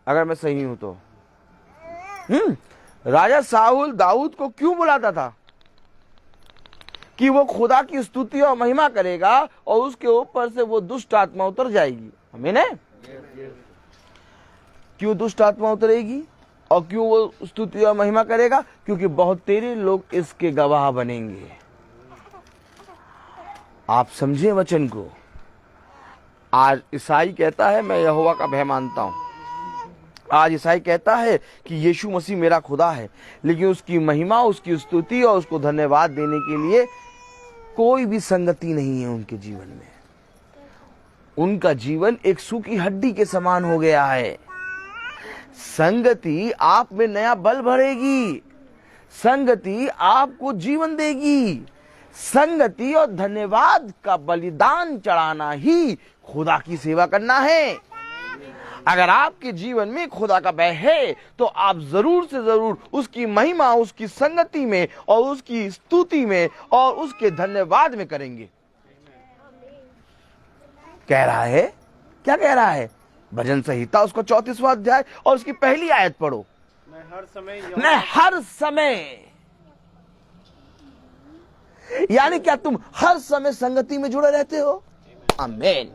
अगर मैं सही हूं तो, राजा साउल दाऊद को क्यों बुलाता था? कि वो खुदा की स्तुति और महिमा करेगा और उसके ऊपर से वो दुष्ट आत्मा उतर जाएगी। आमीन है। क्यों दुष्ट आत्मा उतरेगी? और क्यों वो स्तुति और महिमा करेगा? क्योंकि बहुत तेरे लोग इसके गवाह बनेंगे। आप समझे वचन को। आज ईसाई कहता है मैं यहोवा का भय मानता हूं। आज ईसाई कहता है कि यीशु मसीह मेरा खुदा है, लेकिन उसकी महिमा, उसकी स्तुति और उसको धन्यवाद देने के लिए कोई भी संगति नहीं है उनके जीवन में। उनका जीवन एक सूखी हड्डी के समान हो गया है। संगति आप में नया बल भरेगी, संगति आपको जीवन देगी। संगति और धन्यवाद का बलिदान चढ़ाना ही खुदा की सेवा करना है। अगर आपके जीवन में खुदा का भय है तो आप जरूर से जरूर उसकी महिमा, उसकी संगति में और उसकी स्तुति में और उसके धन्यवाद में करेंगे। कह रहा है, क्या कह रहा है? भजन संहिता उसको 34वां अध्याय और उसकी पहली आयत पढ़ो। मैं हर समय यानी क्या तुम हर समय संगति में जुड़े रहते हो? आमीन।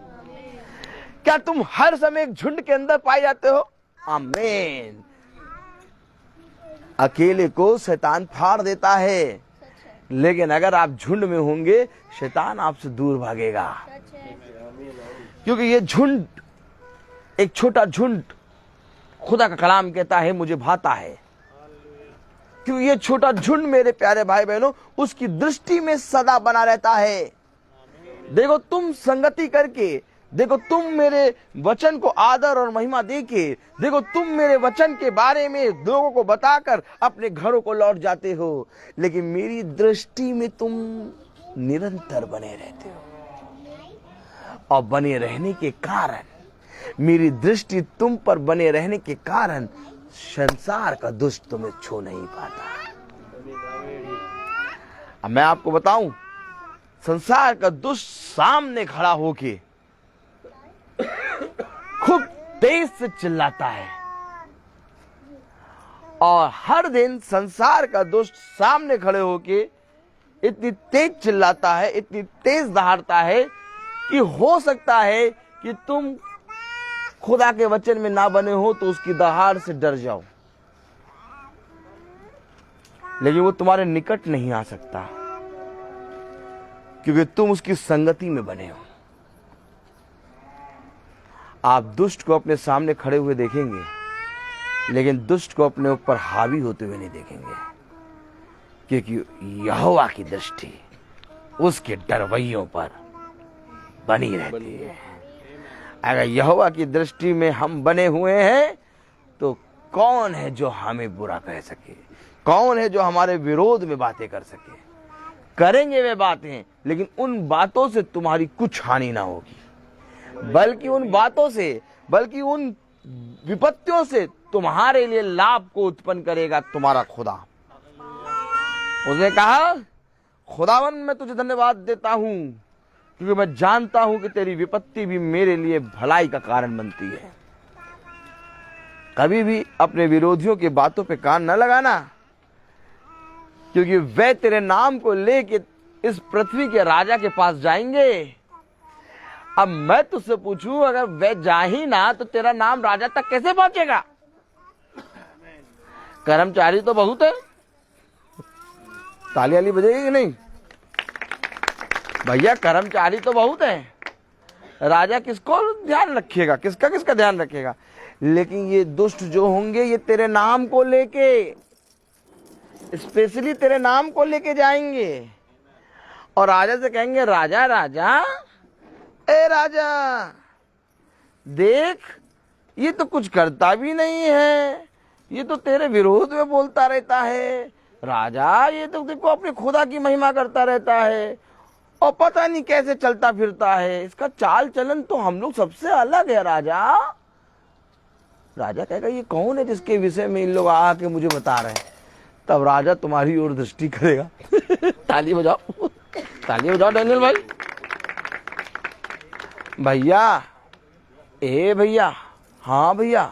क्या तुम हर समय एक झुंड के अंदर पाए जाते हो? आमीन। अकेले को शैतान फाड़ देता है, लेकिन अगर आप झुंड में होंगे शैतान आपसे दूर भागेगा। क्योंकि ये झुंड, एक छोटा झुंड, खुदा का कलाम कहता है मुझे भाता है। क्योंकि ये छोटा झुंड मेरे प्यारे भाई बहनों उसकी दृष्टि में सदा बना रहता है। देखो तुम संगति करके, देखो तुम मेरे वचन को आदर और महिमा देके, देखो तुम मेरे वचन के बारे में लोगों को बताकर अपने घरों को लौट जाते हो, लेकिन मेरी दृष्टि में तुम निरंतर बने रहते हो। और बने रहने के कारण, मेरी दृष्टि तुम पर बने रहने के कारण संसार का दुष्ट तुम्हें छू नहीं पाता। अब मैं आपको बताऊं, संसार का दुष्ट सामने खड़ा होके खूब तेज से चिल्लाता है, और हर दिन संसार का दुष्ट सामने खड़े होके इतनी तेज चिल्लाता है, इतनी तेज दहाड़ता है कि हो सकता है कि तुम खुदा के वचन में ना बने हो तो उसकी दहाड़ से डर जाओ, लेकिन वो तुम्हारे निकट नहीं आ सकता क्योंकि तुम उसकी संगति में बने हो। आप दुष्ट को अपने सामने खड़े हुए देखेंगे, लेकिन दुष्ट को अपने ऊपर हावी होते हुए नहीं देखेंगे, क्योंकि यहोवा की दृष्टि उसके डरवैयों पर बनी रहती है। अगर यहोवा की दृष्टि में हम बने हुए हैं तो कौन है जो हमें बुरा कह सके? कौन है जो हमारे विरोध में बातें कर सके? करेंगे वे बातें, लेकिन उन बातों से तुम्हारी कुछ हानि ना होगी, बल्कि उन बातों से, बल्कि उन विपत्तियों से तुम्हारे लिए लाभ को उत्पन्न करेगा तुम्हारा खुदा। उसने कहा, खुदावन मैं तुझे धन्यवाद देता हूं क्योंकि मैं जानता हूं कि तेरी विपत्ति भी मेरे लिए भलाई का कारण बनती है। कभी भी अपने विरोधियों की बातों पे कान न लगाना, क्योंकि वे तेरे नाम को लेके इस पृथ्वी के राजा के पास जाएंगे। अब मैं तुझसे पूछूं, अगर वे जा ही ना तो तेरा नाम राजा तक कैसे पहुंचेगा? कर्मचारी तो बहुत है, ताली वाली बजेगी कि नहीं भैया? कर्मचारी तो बहुत है, राजा किसको ध्यान रखेगा? किसका किसका ध्यान रखेगा? लेकिन ये दुष्ट जो होंगे ये तेरे नाम को लेके, स्पेशली तेरे नाम को लेके जाएंगे और राजा से कहेंगे, राजा राजा, ए राजा देख, ये तो कुछ करता भी नहीं है, ये तो तेरे विरोध में बोलता रहता है। राजा ये तो देखो अपने खुदा की महिमा करता रहता है और पता नहीं कैसे चलता फिरता है, इसका चाल चलन तो हम लोग सबसे अलग है राजा। राजा कहेगा, ये कौन है जिसके विषय में इन लोग आके मुझे बता रहे हैं? तब राजा तुम्हारी ओर दृष्टि करेगा। ताली बजाओ, ताली बजाओ डैनियल भाई। भैया, ए भैया, हाँ भैया,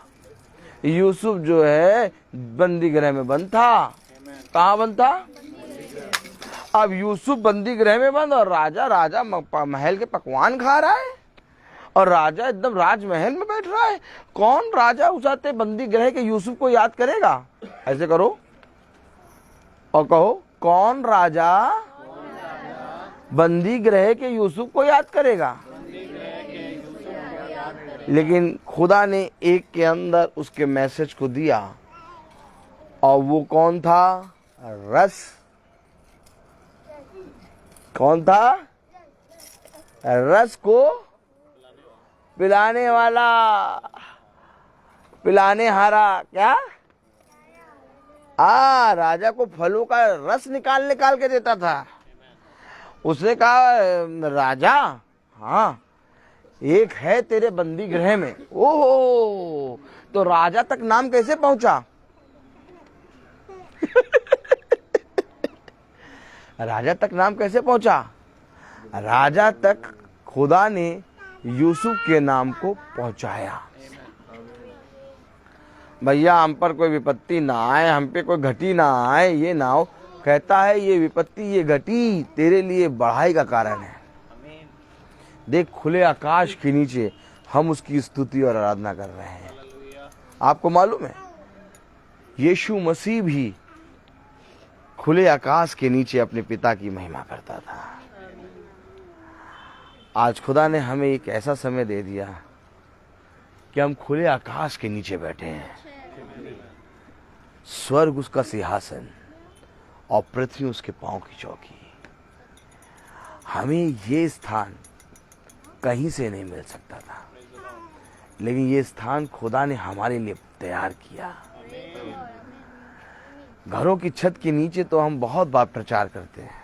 यूसुफ जो है बंदी गृह में बंद था। कहाँ बंद था? अब यूसुफ बंदी गृह में बंद और राजा महल के पकवान खा रहा है और राजा एकदम राजमहल में बैठ रहा है। कौन राजा उस आते बंदी गृह के यूसुफ को याद करेगा? ऐसे करो और कहो, कौन राजा बंदी गृह के यूसुफ को याद करेगा? लेकिन खुदा ने एक के अंदर उसके मैसेज को दिया, और वो कौन था? रस। कौन था? रस को पिलाने वाला, पिलाने हारा। क्या? राजा को फलों का रस निकाल के देता था। उसने कहा, राजा, हाँ, एक है तेरे बंदी गृह में। ओहो, तो राजा तक नाम कैसे पहुंचा? राजा तक नाम कैसे पहुंचा? राजा तक खुदा ने यूसुफ के नाम को पहुंचाया। भैया, हम पर कोई विपत्ति ना आए, हम पे कोई घटी ना आए, ये ना हो। कहता है ये विपत्ति, ये घटी तेरे लिए बढ़ाई का कारण है। देख, खुले आकाश के नीचे हम उसकी स्तुति और आराधना कर रहे हैं। आपको मालूम है, यीशु मसीह भी खुले आकाश के नीचे अपने पिता की महिमा करता था। आज खुदा ने हमें एक ऐसा समय दे दिया कि हम खुले आकाश के नीचे बैठे हैं। स्वर्ग उसका सिंहासन और पृथ्वी उसके पांव की चौकी। हमें ये स्थान कहीं से नहीं मिल सकता था, लेकिन ये स्थान खुदा ने हमारे लिए तैयार किया। घरों की छत के नीचे तो हम बहुत बार प्रचार करते हैं,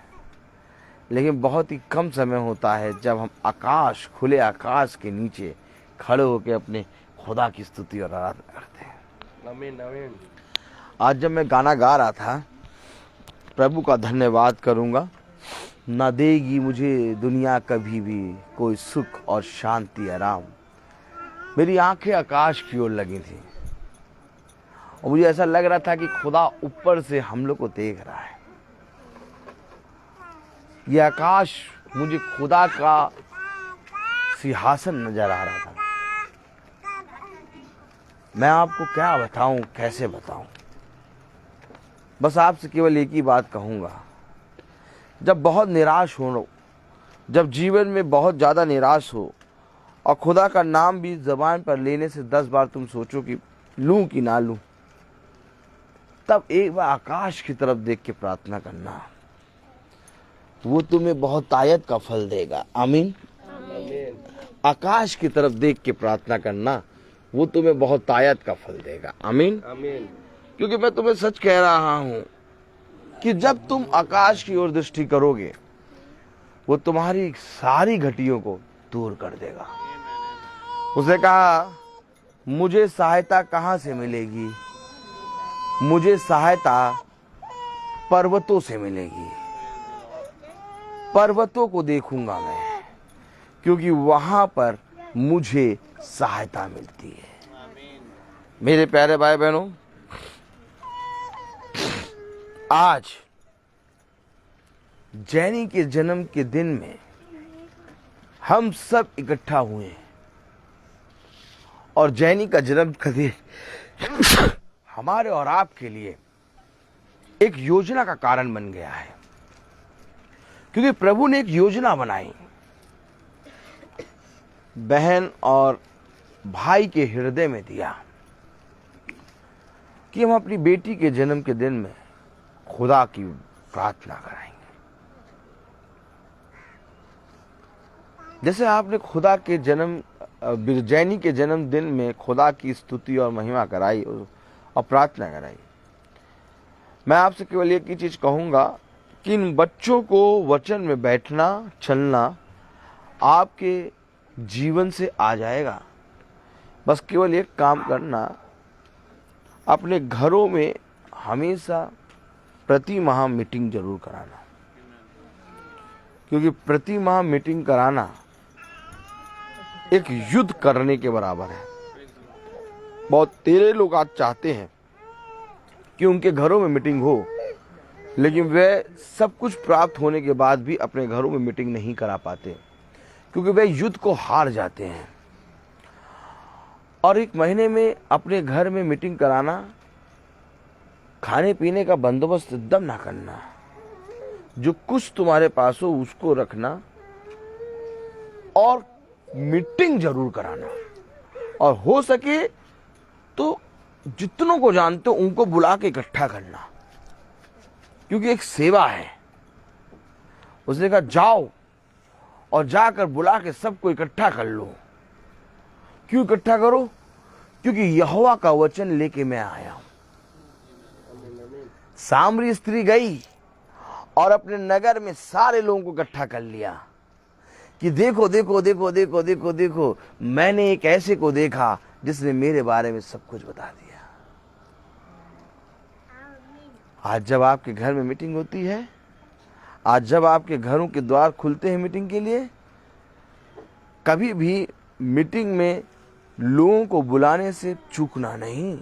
लेकिन बहुत ही कम समय होता है जब हम आकाश, खुले आकाश के नीचे खड़े होकर अपने खुदा की स्तुति और आराधना करते हैं। आमीन, आमीन। आज जब मैं गाना गा रहा था, प्रभु का धन्यवाद करूंगा, ना देगी मुझे दुनिया कभी भी कोई सुख और शांति आराम, मेरी आंखें आकाश की ओर लगी थी और मुझे ऐसा लग रहा था कि खुदा ऊपर से हम लोग को देख रहा है। ये आकाश मुझे खुदा का सिंहासन नजर आ रहा था। मैं आपको क्या बताऊं, कैसे बताऊं? बस आपसे केवल एक ही बात कहूंगा, जब बहुत निराश हो, जब जीवन में बहुत ज़्यादा निराश हो और खुदा का नाम भी ज़बान पर लेने से 10 बार तुम सोचो कि लूं कि ना लूं, तब एक बार आकाश की तरफ देख के प्रार्थना करना, वो तुम्हें बहुत तायत का फल देगा। आमीन। आकाश की तरफ देख के प्रार्थना करना, वो तुम्हें बहुत तायत का फल देगा। आमीन, आमीन। क्योंकि मैं तुम्हें सच कह रहा हूं कि जब तुम आकाश की ओर दृष्टि करोगे, वो तुम्हारी सारी घटियों को दूर कर देगा। उसने कहा, मुझे सहायता कहां से मिलेगी? मुझे सहायता पर्वतों से मिलेगी। पर्वतों को देखूंगा मैं, क्योंकि वहां पर मुझे सहायता मिलती है। मेरे प्यारे भाई बहनों, आज जैनी के जन्म के दिन में हम सब इकट्ठा हुए हैं और जैनी का जन्म का दिन हमारे और आपके लिए एक योजना का कारण बन गया है, क्योंकि प्रभु ने एक योजना बनाई। बहन और भाई के हृदय में दिया कि हम अपनी बेटी के जन्म के दिन में खुदा की प्रार्थना कराएंगे। जैसे आपने खुदा के जन्म, जैनी के जन्मदिन में खुदा की स्तुति और महिमा कराई और प्रार्थना कराई, मैं आपसे केवल एक ही चीज कहूंगा कि इन बच्चों को वचन में बैठना, चलना आपके जीवन से आ जाएगा। बस केवल एक काम करना, अपने घरों में हमेशा प्रति माह मीटिंग जरूर कराना, क्योंकि प्रति माह मीटिंग कराना एक युद्ध करने के बराबर है। बहुत तेरे लोग आज चाहते हैं कि उनके घरों में मीटिंग हो, लेकिन वे सब कुछ प्राप्त होने के बाद भी अपने घरों में मीटिंग नहीं करा पाते, क्योंकि वे युद्ध को हार जाते हैं। और एक महीने में अपने घर में मीटिंग कराना, खाने पीने का बंदोबस्त एकदम ना करना, जो कुछ तुम्हारे पास हो उसको रखना और मीटिंग जरूर कराना, और हो सके तो जितनों को जानते हो उनको बुला के इकट्ठा करना, क्योंकि एक सेवा है। उसने कहा जाओ और जाकर बुला के सबको इकट्ठा कर लो। क्यों इकट्ठा करो? क्योंकि यहोवा का वचन लेके मैं आया हूं। सामरी स्त्री गई और अपने नगर में सारे लोगों को इकट्ठा कर लिया कि देखो देखो देखो देखो देखो देखो, मैंने एक ऐसे को देखा जिसने मेरे बारे में सब कुछ बता दिया। आज जब आपके घर में मीटिंग होती है, आज जब आपके घरों के द्वार खुलते हैं मीटिंग के लिए, कभी भी मीटिंग में लोगों को बुलाने से चूकना नहीं।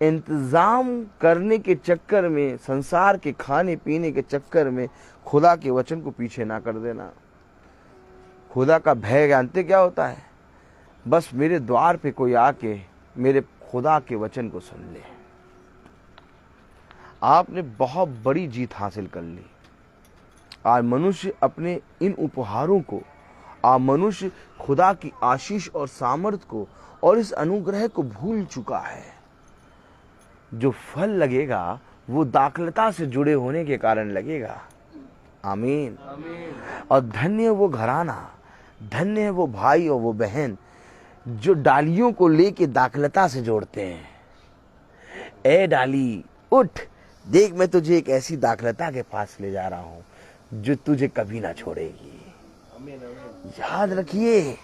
इंतजाम करने के चक्कर में, संसार के खाने पीने के चक्कर में खुदा के वचन को पीछे ना कर देना। खुदा का भय जानते क्या होता है? बस मेरे द्वार पे कोई आके मेरे खुदा के वचन को सुन ले। आपने बहुत बड़ी जीत हासिल कर ली। आज मनुष्य अपने इन उपहारों को, आज मनुष्य खुदा की आशीष और सामर्थ को और इस अनुग्रह को भूल चुका है। जो फल लगेगा वो दाखलता से जुड़े होने के कारण लगेगा। आमीन। और धन्य है वो घराना, धन्य है वो भाई और वो बहन जो डालियों को लेके दाखलता से जोड़ते हैं। ए डाली उठ, देख मैं तुझे एक ऐसी दाखलता के पास ले जा रहा हूं जो तुझे कभी ना छोड़ेगी। याद रखिए,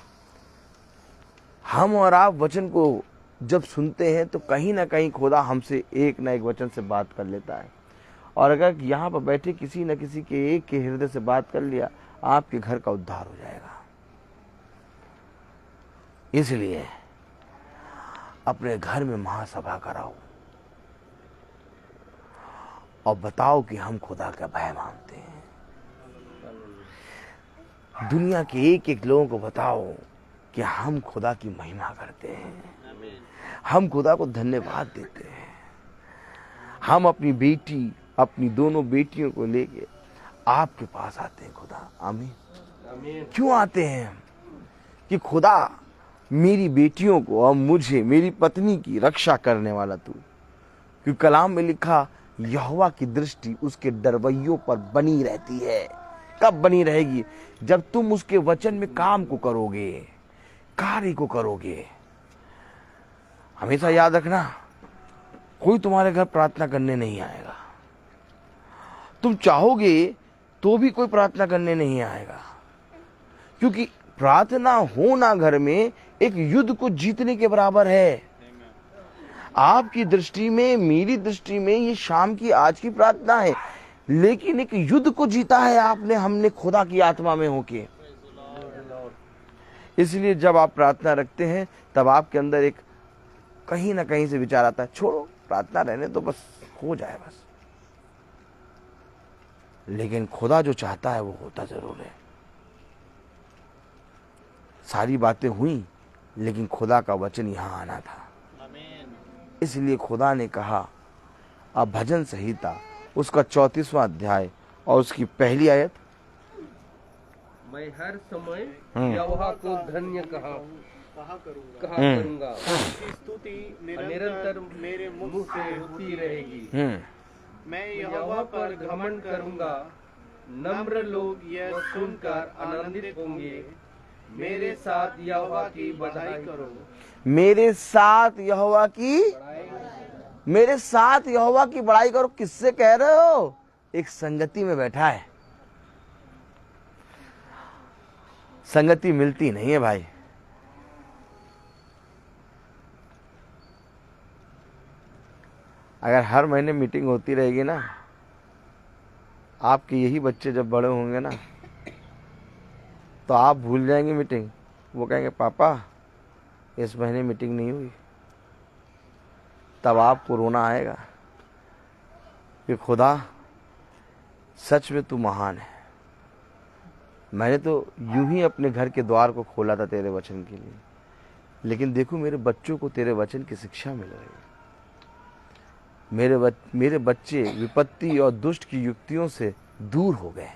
हम और आप वचन को जब सुनते हैं तो कहीं ना कहीं खुदा हमसे एक ना एक वचन से बात कर लेता है। और अगर यहाँ पर बैठे किसी न किसी के एक के हृदय से बात कर लिया, आपके घर का उद्धार हो जाएगा। इसलिए अपने घर में महासभा कराओ और बताओ कि हम खुदा का भय मानते हैं। दुनिया के एक एक लोगों को बताओ कि हम खुदा की महिमा करते हैं, हम खुदा को धन्यवाद देते हैं। हम अपनी बेटी, अपनी दोनों बेटियों को लेके आपके पास आते हैं खुदा। आमीन। क्यों आते हैं हम? कि खुदा मेरी बेटियों को और मुझे, मेरी पत्नी की रक्षा करने वाला तू। क्योंकि कलाम में लिखा, यहोवा की दृष्टि उसके डरवैयों पर बनी रहती है। कब बनी रहेगी? जब तुम उसके वचन में काम को करोगे, कार्य को करोगे। हमेशा याद रखना, कोई तुम्हारे घर प्रार्थना करने नहीं आएगा। तुम चाहोगे तो भी कोई प्रार्थना करने नहीं आएगा, क्योंकि प्रार्थना होना घर में एक युद्ध को जीतने के बराबर है। आपकी दृष्टि में, मेरी दृष्टि में ये शाम की आज की प्रार्थना है, लेकिन एक युद्ध को जीता है आपने, हमने खुदा की आत्मा में होके। इसलिए जब आप प्रार्थना रखते हैं तब आपके अंदर एक कहीं ना कहीं से विचार आता है, छोड़ो प्रार्थना रहने तो, बस हो जाए बस। लेकिन खुदा जो चाहता है वो होता जरूर है। सारी बातें हुई, लेकिन खुदा का वचन यहां आना था। इसलिए खुदा ने कहा, अब भजन संहिता उसका 34वां अध्याय और उसकी पहली आयत, मैं हर समय यहोवा को धन्य कहा करूंगा, स्तुति निरंतर मेरे मुंह से होती रहेगी। मैं यहोवा पर घमंड करूंगा, नम्र लोग यह सुनकर आनंदित होंगे। मेरे साथ यहोवा की बड़ाई करो। मेरे साथ यहोवा की, मेरे साथ यहोवा की बड़ाई करो। किससे कह रहे हो? एक संगति में बैठा है। संगति मिलती नहीं है भाई। अगर हर महीने मीटिंग होती रहेगी ना, आपके यही बच्चे जब बड़े होंगे ना, तो आप भूल जाएंगे मीटिंग। वो कहेंगे पापा इस महीने मीटिंग नहीं हुई। तब आपको रोना आएगा कि खुदा सच में तू महान है। मैंने तो यूं ही अपने घर के द्वार को खोला था तेरे वचन के लिए, लेकिन देखो मेरे बच्चों को तेरे वचन की शिक्षा मिल रही है। मेरे बच्चे विपत्ति और दुष्ट की युक्तियों से दूर हो गए,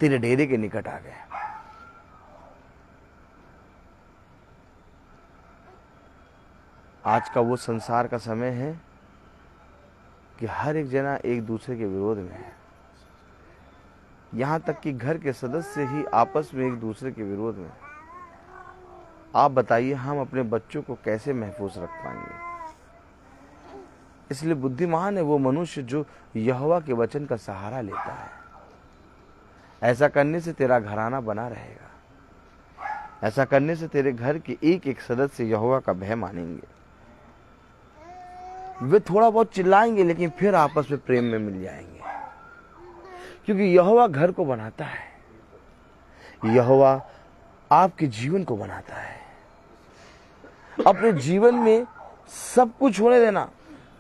तेरे डेरे के निकट आ गए। आज का वो संसार का समय है कि हर एक जना एक दूसरे के विरोध में है। यहां तक कि घर के सदस्य ही आपस में एक दूसरे के विरोध में। आप बताइए हम अपने बच्चों को कैसे महफूज रख पाएंगे? इसलिए बुद्धिमान है वो मनुष्य जो यहोवा के वचन का सहारा लेता है। ऐसा करने से तेरा घराना बना रहेगा। ऐसा करने से तेरे घर के एक एक सदस्य यहोवा का भय मानेंगे। वे थोड़ा बहुत चिल्लाएंगे लेकिन फिर आपस में प्रेम में मिल जाएंगे, क्योंकि यहोवा घर को बनाता है। यहोवा आपके जीवन को बनाता है। अपने जीवन में सब कुछ होने देना,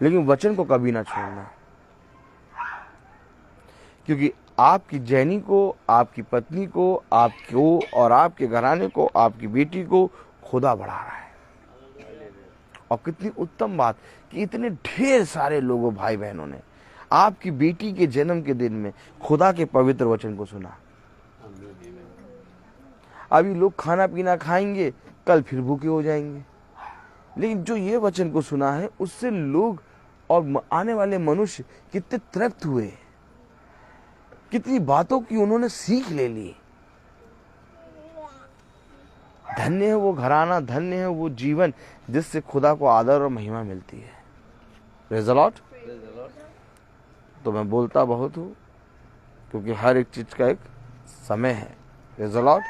लेकिन वचन को कभी ना छोड़ना, क्योंकि आपकी जैनी को, आपकी पत्नी को, आपको और आपके घराने को, आपकी बेटी को खुदा बढ़ा रहा है। और कितनी उत्तम बात कि इतने ढेर सारे लोगों, भाई बहनों ने आपकी बेटी के जन्म के दिन में खुदा के पवित्र वचन को सुना। अभी लोग खाना पीना खाएंगे, कल फिर भूखे हो जाएंगे, लेकिन जो ये वचन को सुना है उससे लोग और आने वाले मनुष्य कितने तृप्त हुए, कितनी बातों की उन्होंने सीख ले ली। धन्य है वो घराना, धन्य है वो जीवन जिससे खुदा को आदर और महिमा मिलती है। Praise the Lord. तो मैं बोलता बहुत हूँ क्योंकि हर एक चीज का एक समय है। Praise the Lord.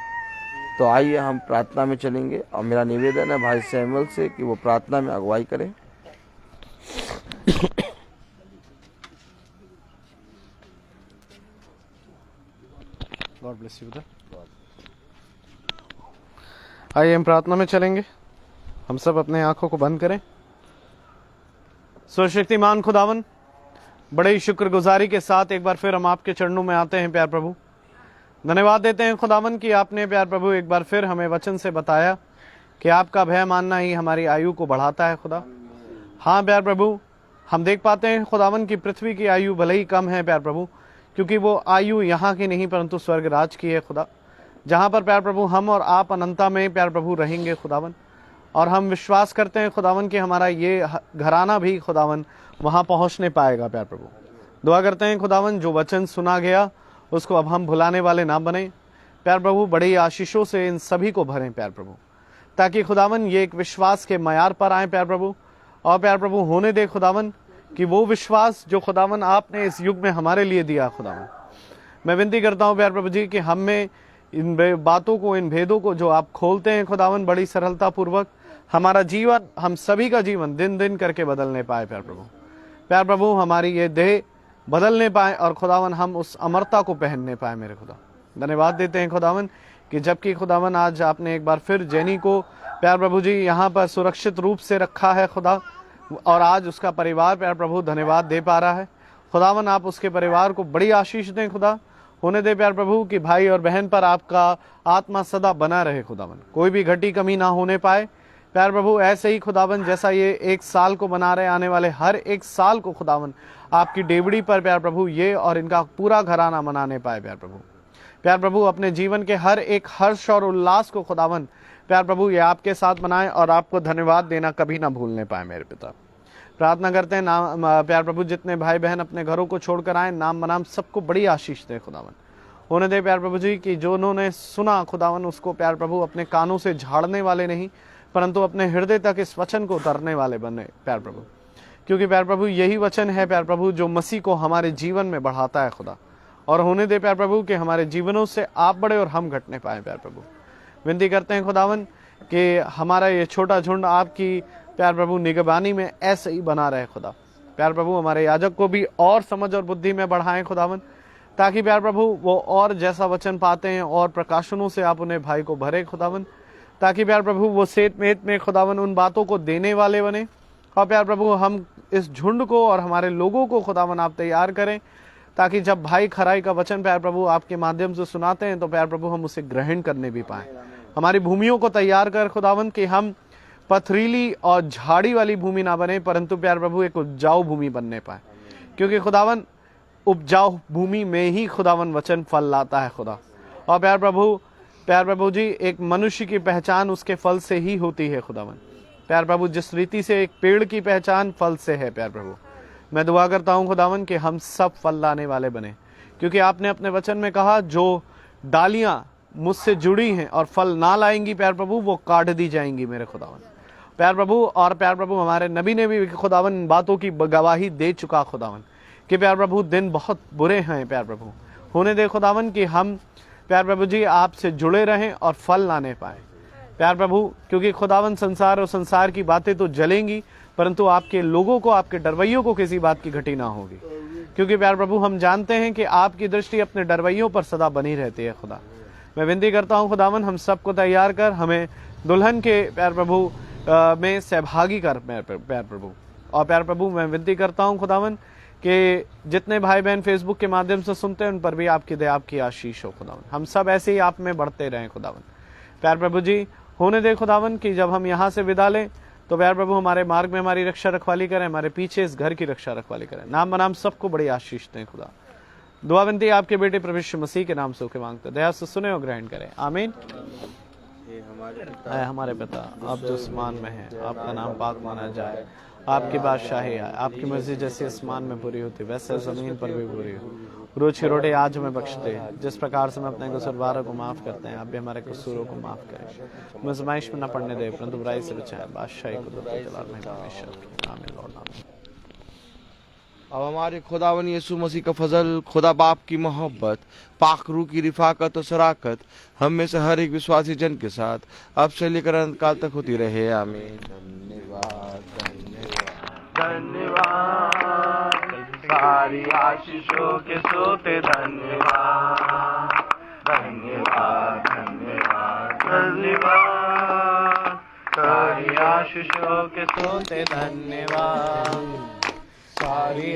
तो आइए हम प्रार्थना में चलेंगे और मेरा निवेदन है भाई सैमुअल से कि वो प्रार्थना में अगुवाई करें। God bless you. आइए हम प्रार्थना में चलेंगे। हम सब अपने आंखों को बंद करें। सर्वशक्तिमान खुदावन, बड़े ही शुक्रगुजारी के साथ एक बार फिर हम आपके चरणों में आते हैं प्यार प्रभु। धन्यवाद देते हैं खुदावन कि आपने प्यार प्रभु एक बार फिर हमें वचन से बताया कि आपका भय मानना ही हमारी आयु को बढ़ाता है खुदा। हाँ प्यार प्रभु, हम देख पाते हैं खुदावन की पृथ्वी की आयु भले ही कम है प्यार प्रभु, क्योंकि वो आयु यहाँ की नहीं परंतु स्वर्ग राज की है खुदा, जहाँ पर प्यार प्रभु हम और आप अनंता में प्यार प्रभु रहेंगे खुदावन। और हम विश्वास करते हैं खुदावन कि हमारा ये घराना भी खुदावन वहाँ पहुँचने पाएगा प्यार प्रभु। दुआ करते हैं खुदावन जो वचन सुना गया उसको अब हम भुलाने वाले ना बने प्यार प्रभु। बड़ी आशीषों से इन सभी को भरें प्यार प्रभु, ताकि खुदावन ये एक विश्वास के मयार पर आए प्यार प्रभु। और प्यार प्रभु होने दे खुदावन कि वो विश्वास जो खुदावन आपने इस युग में हमारे लिए दिया खुदावन। मैं विनती करता हूँ प्यार प्रभु जी कि हम में इन बातों को, इन भेदों को जो आप खोलते हैं खुदावन, बड़ी सरलता पूर्वक हमारा जीवन, हम सभी का जीवन दिन दिन करके बदलने पाए प्यार प्रभु। प्यार प्रभु हमारी ये देह बदलने पाए और खुदावन हम उस अमरता को पहनने पाए मेरे खुदा। धन्यवाद देते हैं खुदावन कि जबकि खुदावन आज आपने एक बार फिर जैनी को प्यार प्रभु जी यहाँ पर सुरक्षित रूप से रखा है खुदा, और आज उसका परिवार प्यार प्रभु धन्यवाद दे पा रहा है खुदावन। आप उसके परिवार को बड़ी आशीष दें खुदा। होने दे प्यार प्रभु कि भाई और बहन पर आपका आत्मा सदा बना रहे खुदावन, कोई भी घटी कमी ना होने पाए प्यार प्रभु। ऐसे ही खुदावन जैसा ये एक साल को बना रहे, आने वाले हर एक साल को खुदावन आपकी डेवड़ी पर प्यार प्रभु ये और इनका पूरा घराना मनाने पाए प्यार प्रभु। प्यार प्रभु अपने जीवन के हर एक हर्ष और उल्लास को खुदावन प्यार प्रभु ये आपके साथ मनाएं और आपको धन्यवाद देना कभी ना भूलने पाए मेरे पिता। प्रार्थना करते हैं नाम प्यार प्रभु जितने भाई बहन अपने घरों को छोड़कर आए, नाम बनाम सबको बड़ी आशीष दे खुदावन। होने दे प्यार प्रभु जी कि जो उन्होंने सुना खुदावन उसको प्यार प्रभु अपने कानों से झाड़ने वाले नहीं परंतु अपने हृदय तक इस वचन को उतरने वाले बने प्यार प्रभु, क्योंकि प्यार प्रभु यही वचन है प्यार प्रभु जो मसीह को हमारे जीवन में बढ़ाता है खुदा। और होने दे प्यार प्रभु कि हमारे जीवनों से आप बढ़े और हम घटने पाए प्यार प्रभु। विनती करते हैं खुदावन कि हमारा ये छोटा झुंड आपकी प्यार प्रभु निगरानी में ऐसे ही बना रहे खुदा। प्यार प्रभु हमारे याजक को भी और समझ और बुद्धि में बढ़ाएं खुदावन, ताकि प्यार प्रभु वो और जैसा वचन पाते हैं और प्रकाशनों से आप उन्हें भाई को भरे खुदावन, ताकि प्यार प्रभु वो सेत मेत में खुदावन उन बातों को देने वाले बने। और प्यार प्रभु हम इस झुंड को और हमारे लोगों को खुदावन आप तैयार करें, ताकि जब भाई खराई का वचन प्यार प्रभु आपके माध्यम से सुनाते हैं तो प्यार प्रभु हम उसे ग्रहण करने भी पाएं। हमारी भूमियों को तैयार कर खुदावन कि हम पथरीली और झाड़ी वाली भूमि ना बने, परंतु प्यार प्रभु एक उपजाऊ भूमि बनने पाए, क्योंकि खुदावन उपजाऊ भूमि में ही खुदावन वचन फल लाता है खुदा। और प्यार प्रभु जी, एक मनुष्य की पहचान उसके फल से ही होती है खुदावन। प्यार प्रभु, जिस रीति से एक पेड़ की पहचान फल से है, प्यार प्रभु मैं दुआ करता हूं खुदावन कि हम सब फल लाने वाले बने, क्योंकि आपने अपने वचन में कहा जो डालियां मुझसे जुड़ी हैं और फल ना लाएंगी प्यार प्रभु वो काट दी जाएंगी मेरे खुदावन। प्यार प्रभु, और प्यार प्रभु हमारे नबी ने भी खुदावन बातों की गवाही दे चुका खुदावन कि प्यार प्रभु दिन बहुत बुरे हैं प्यार प्रभु। होने दे खुदावन कि हम प्यार प्रभु जी आपसे जुड़े रहें और फल लाने पाए प्यार प्रभु, क्योंकि खुदावन संसार और संसार की बातें तो जलेंगी, परंतु आपके लोगों को, आपके डरवैयों को किसी बात की घटी ना होगी, क्योंकि प्यार प्रभु हम जानते हैं कि आपकी दृष्टि अपने डरवैयों पर सदा बनी रहती है खुदा। मैं विनती करता हूं खुदावन हम सबको तैयार कर हमें दुल्हन के प्यार प्रभु में सहभागी कर प्यार प्रभु। और प्यार प्रभु मैं विनती करता हूं खुदावन कि जितने भाई बहन फेसबुक के माध्यम से सुनते हैं उन पर भी आपकी दया, आपकी आशीष हो खुदावन। हम सब ऐसे ही आप में बढ़ते रहें खुदावन। प्यार प्रभु जी होने दे खुदावन कि जब हम यहाँ से विदा लें तो प्यार प्रभु हमारे मार्ग में हमारी रक्षा रखवाली करें, हमारे पीछे इस घर की रक्षा रखवाली करें। नाम बनाम सबको बड़ी आशीष दें खुदा। दुआ विनती आपके बेटे प्रभु यीशु मसीह के नाम से होकर मांगते, दया से सुने और ग्रहण करें, आमीन। हमारे पिता आप जो आसमान में हैं, आपका नाम पाक माना जाए, आपकी बादशाही आए, आपकी मर्जी जैसे आसमान में पूरी होती वैसे जमीन पर भी पूरी हो। रोज की रोटी आज हमें बख्शते हैं, जिस प्रकार से हम अपने कसूरवारों को माफ करते हैं, आप भी हमारे कसूरों को माफ करें। मुजमाइश में न पड़ने दे, परंतु बुराई से बचाएं। बादशाही को आमीन लॉर्ड आमीन। अब हमारे खुदावन यीशु मसीह का फजल, खुदा बाप की मोहब्बत, पाक रूह की रिफाकत और शराकत हम में से हर एक विश्वासी जन के साथ अब से लेकर अंत काल तक होती रहे, आमीन। धन्यवाद धन्यवाद सारी आशीषों के सोते, धन्यवाद धन्यवाद धन्यवाद धन्यवाद सारी आशीषों के सोते, धन्यवाद सारी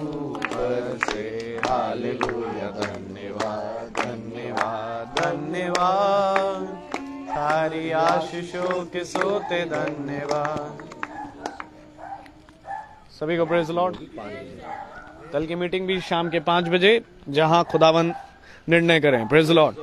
ऊपर से, हालेलुया। धन्यवाद धन्यवाद धन्यवाद सारी आशीषों के सोते, धन्यवाद। सभी को प्रेज लॉर्ड। कल की मीटिंग भी शाम के 5 बजे, जहां खुदावन निर्णय करें। Praise Lord.